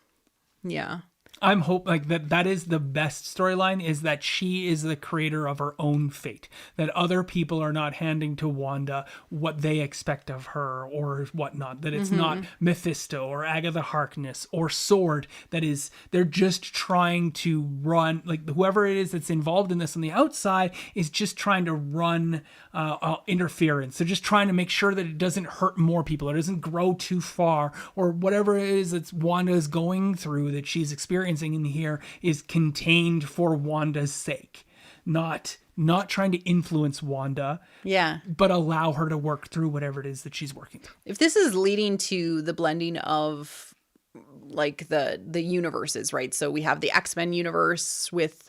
Yeah. I'm hoping that is the best storyline, is that she is the creator of her own fate, that other people are not handing to Wanda what they expect of her or whatnot, that it's not Mephisto or Agatha Harkness or Sword, they're just trying to run, like whoever it is that's involved in this on the outside is just trying to run interference. They're just trying to make sure that it doesn't hurt more people, it doesn't grow too far, or whatever it is that Wanda is going through, that she's experiencing in here, is contained for Wanda's sake, not trying to influence Wanda, but allow her to work through whatever it is that she's working through. If this is leading to the blending of like the universes, right? So we have the X-Men universe with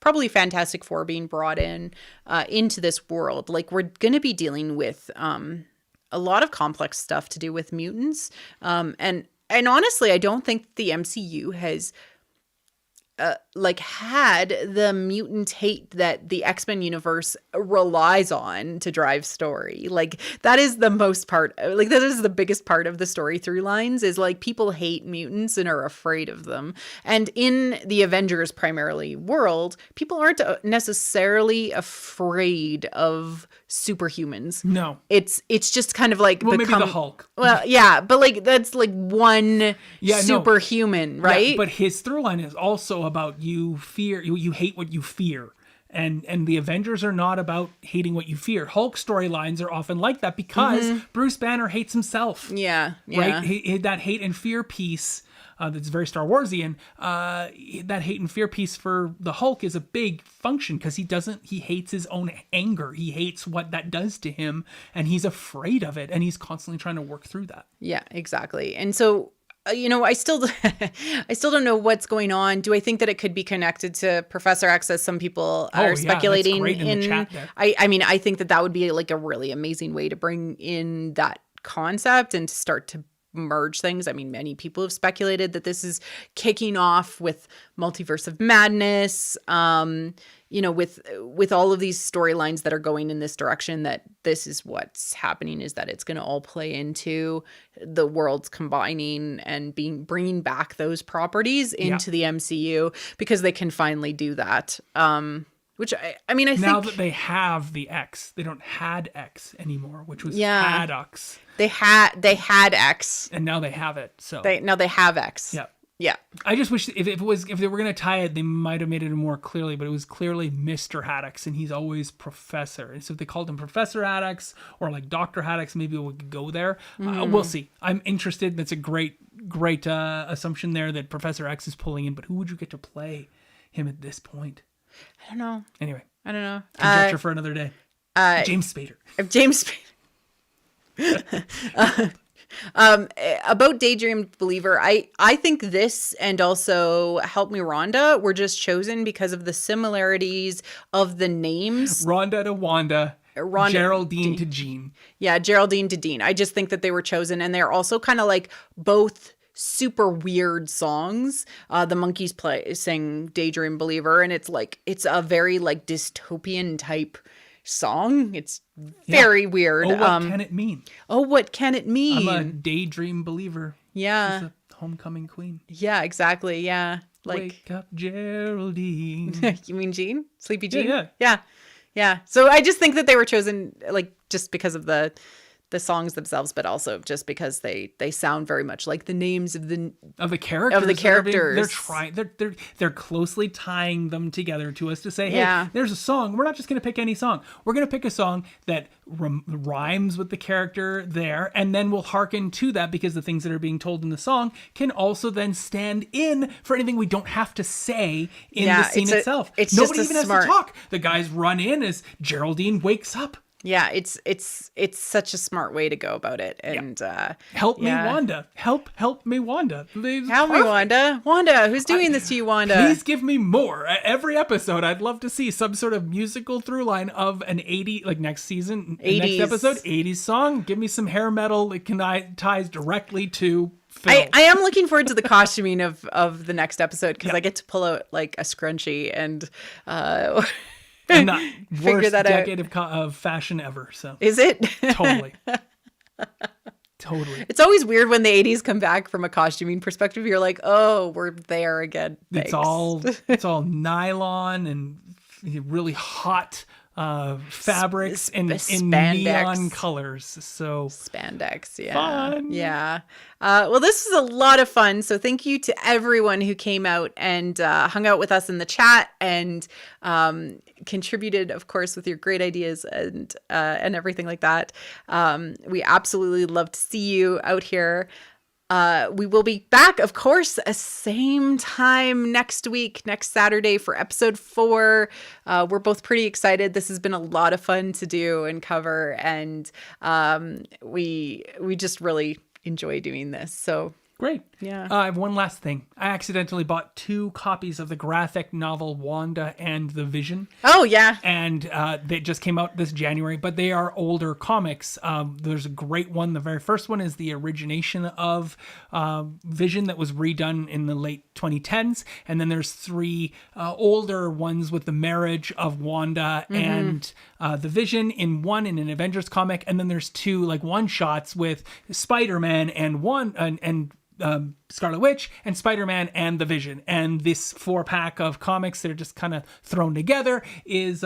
probably Fantastic Four being brought into this world. Like we're going to be dealing with a lot of complex stuff to do with mutants, and honestly, I don't think the MCU has had the mutant hate that the X-Men universe relies on to drive story. Like, that is the most part, like, that is the biggest part of the story through lines, is like people hate mutants and are afraid of them. And in the Avengers primarily world, people aren't necessarily afraid of superhumans. No. It's just kind of like, well, maybe the Hulk. Well, yeah, but like that's like one superhuman, right? Yeah, but his through line is also about you hate what you fear. And the Avengers are not about hating what you fear. Hulk storylines are often like that because Bruce Banner hates himself. Yeah. Right? That hate and fear piece that's very Star Warsian, that hate and fear piece for the Hulk is a big function because he hates his own anger. He hates what that does to him, and he's afraid of it, and he's constantly trying to work through that. Yeah, exactly. And so, I still don't know what's going on. Do I think that it could be connected to Professor X, as some people are speculating? That's great in the chat there. I mean, I think that would be like a really amazing way to bring in that concept and to start to merge things. I mean, many people have speculated that this is kicking off with Multiverse of Madness, with all of these storylines that are going in this direction, that this is what's happening, is that it's going to all play into the worlds combining and bringing back those properties into the MCU, because they can finally do that. Which I mean, I think now that they have the X, they don't had X anymore, which was Haddox. They had X, and now they have it. So now they have X. Yeah. Yeah. I just wish if they were going to tie it, they might have made it more clearly, but it was clearly Mr. Haddox, and he's always Professor. And so if they called him Professor Haddox or like Dr. Haddox, maybe we could go there. We'll see. I'm interested. That's a great assumption there that Professor X is pulling in, but who would you get to play him at this point? I don't know. Anyway. I don't know. Conjecture for another day. James Spader. About Daydream Believer, I think this and also Help Me Rhonda were just chosen because of the similarities of the names. Rhonda to Wanda. Geraldine to Jean. Yeah, Geraldine to Dean. I just think that they were chosen, and they're also kind of like both super weird songs. The Monkees sing Daydream Believer, and it's a very like dystopian type song. It's very weird. Oh, what can it mean? Oh, what can it mean? I'm a daydream believer. Yeah. She's a homecoming queen. Yeah, exactly. Yeah. Like, wake up, Geraldine. You mean Jean? Sleepy Jean? Yeah. Yeah. So I just think that they were chosen like just because of the songs themselves, but also just because they sound very much like the names of the characters. They're closely tying them together to us to say, hey, there's a song. We're not just going to pick any song. We're going to pick a song that rhymes with the character there, and then we'll hearken to that, because the things that are being told in the song can also then stand in for anything we don't have to say in the scene itself. Nobody even has to talk. The guys run in as Geraldine wakes up. Yeah, it's such a smart way to go about it. And help me, Wanda. Help me, Wanda. Help me, Wanda. Wanda, who's doing this to you, Wanda? Please give me more. Every episode, I'd love to see some sort of musical through line of an 80s, like next season, 80s. Next episode, 80s song. Give me some hair metal that ties directly to Phil. I am looking forward to the costuming of the next episode, because I get to pull out like a scrunchie and and not worst decade of fashion ever. So is it? Totally. It's always weird when the 80s come back from a costuming perspective. You're like, oh, we're there again. Thanks. It's all nylon and really hot fabrics in neon colors. So spandex, yeah. Fun. Yeah. Well, this was a lot of fun. So thank you to everyone who came out and hung out with us in the chat and contributed, of course, with your great ideas and everything like that. We absolutely love to see you out here. We will be back, of course, same time next week, next Saturday, for episode 4. We're both pretty excited. This has been a lot of fun to do and cover, and we just really enjoy doing this. So Great. Yeah. I have one last thing. I accidentally bought 2 copies of the graphic novel Wanda and the Vision. Oh, yeah. And they just came out this January, but they are older comics. There's a great one. The very first one is the origination of Vision that was redone in the late 2010s. And then there's 3 older ones with the marriage of Wanda and the Vision in an Avengers comic. And then there's 2 like one-shots with Spider-Man and Scarlet Witch and Spider-Man and the Vision. And this 4-pack of comics that are just kind of thrown together is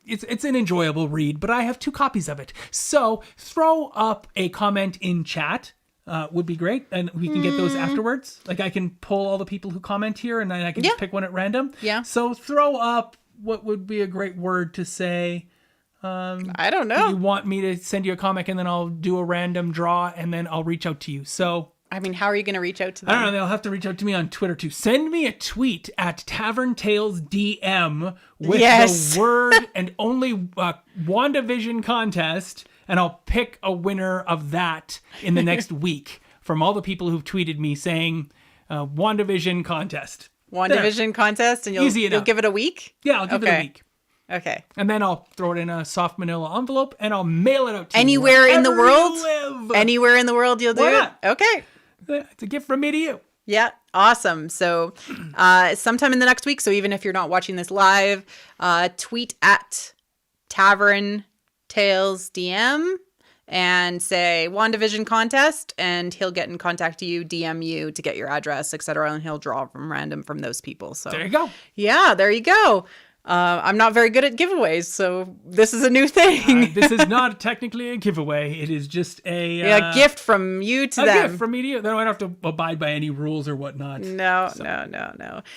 it's an enjoyable read, but I have 2 copies of it. So throw up a comment in chat. Would be great, and we can get those afterwards. Like I can pull all the people who comment here, and then I can just pick one at random. Yeah. So throw up what would be a great word to say. I don't know. You want me to send you a comic, and then I'll do a random draw, and then I'll reach out to you. So I mean, how are you going to reach out to them? I don't know. They'll have to reach out to me on Twitter too. Send me a tweet at Tavern Tales DM with the word and only WandaVision contest, and I'll pick a winner of that in the next week from all the people who've tweeted me saying WandaVision contest. WandaVision contest, and you'll give it a week? Yeah, I'll give it a week. Okay. And then I'll throw it in a soft manila envelope and I'll mail it out to anywhere you. In the world? Live. Anywhere in the world you'll do it? Okay. It's a gift from me to you. Yeah, awesome. So sometime in the next week, so even if you're not watching this live, tweet at Tavern Tales DM and say WandaVision contest, and he'll get in contact with you, DM you to get your address, etc., and he'll draw from random from those people. So there you go. Yeah, there you go. I'm not very good at giveaways, so this is a new thing. This is not technically a giveaway. It is just a gift from you to them. A gift from me to you. They don't have to abide by any rules or whatnot. No.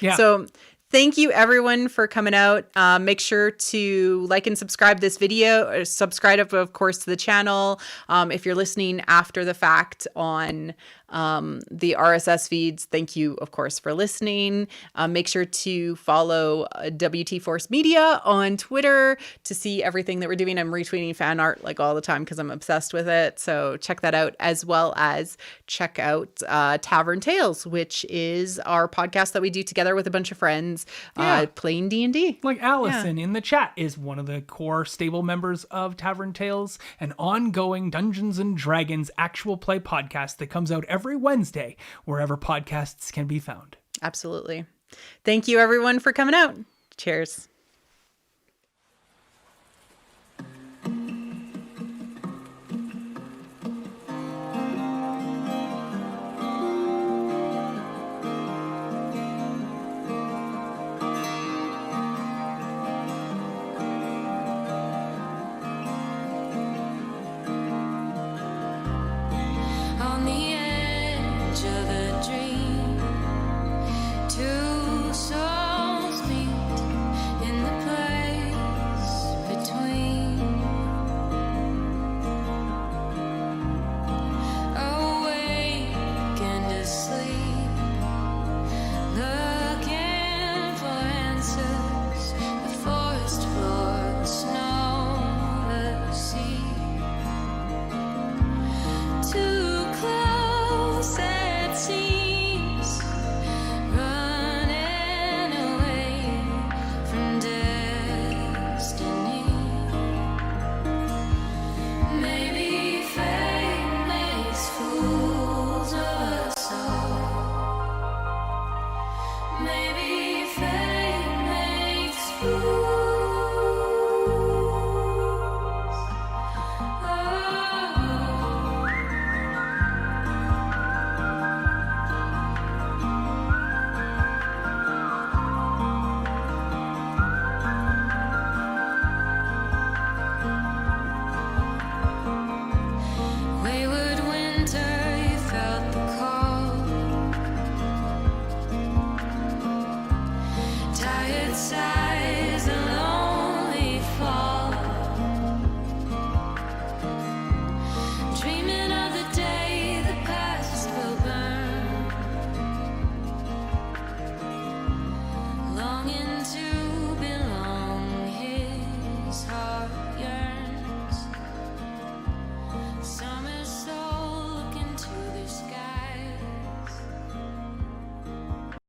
Yeah. So thank you, everyone, for coming out. Make sure to like and subscribe this video. Or subscribe, of course, to the channel. If you're listening after the fact on the RSS feeds, thank you, of course, for listening. Make sure to follow WT Force Media on Twitter to see everything that we're doing. I'm retweeting fan art like all the time because I'm obsessed with it. So check that out, as well as check out Tavern Tales, which is our podcast that we do together with a bunch of friends playing D&D. Like Allison in the chat is one of the core stable members of Tavern Tales, an ongoing Dungeons and Dragons actual play podcast that comes out every Wednesday, wherever podcasts can be found. Absolutely. Thank you, everyone, for coming out. Cheers. On the edge of a dream, two souls meet in the place between. Awake and asleep, looking for answers. The forest floor, the snow, the sea. Too close it seems, running away from destiny. Maybe fate makes fools of us all. Maybe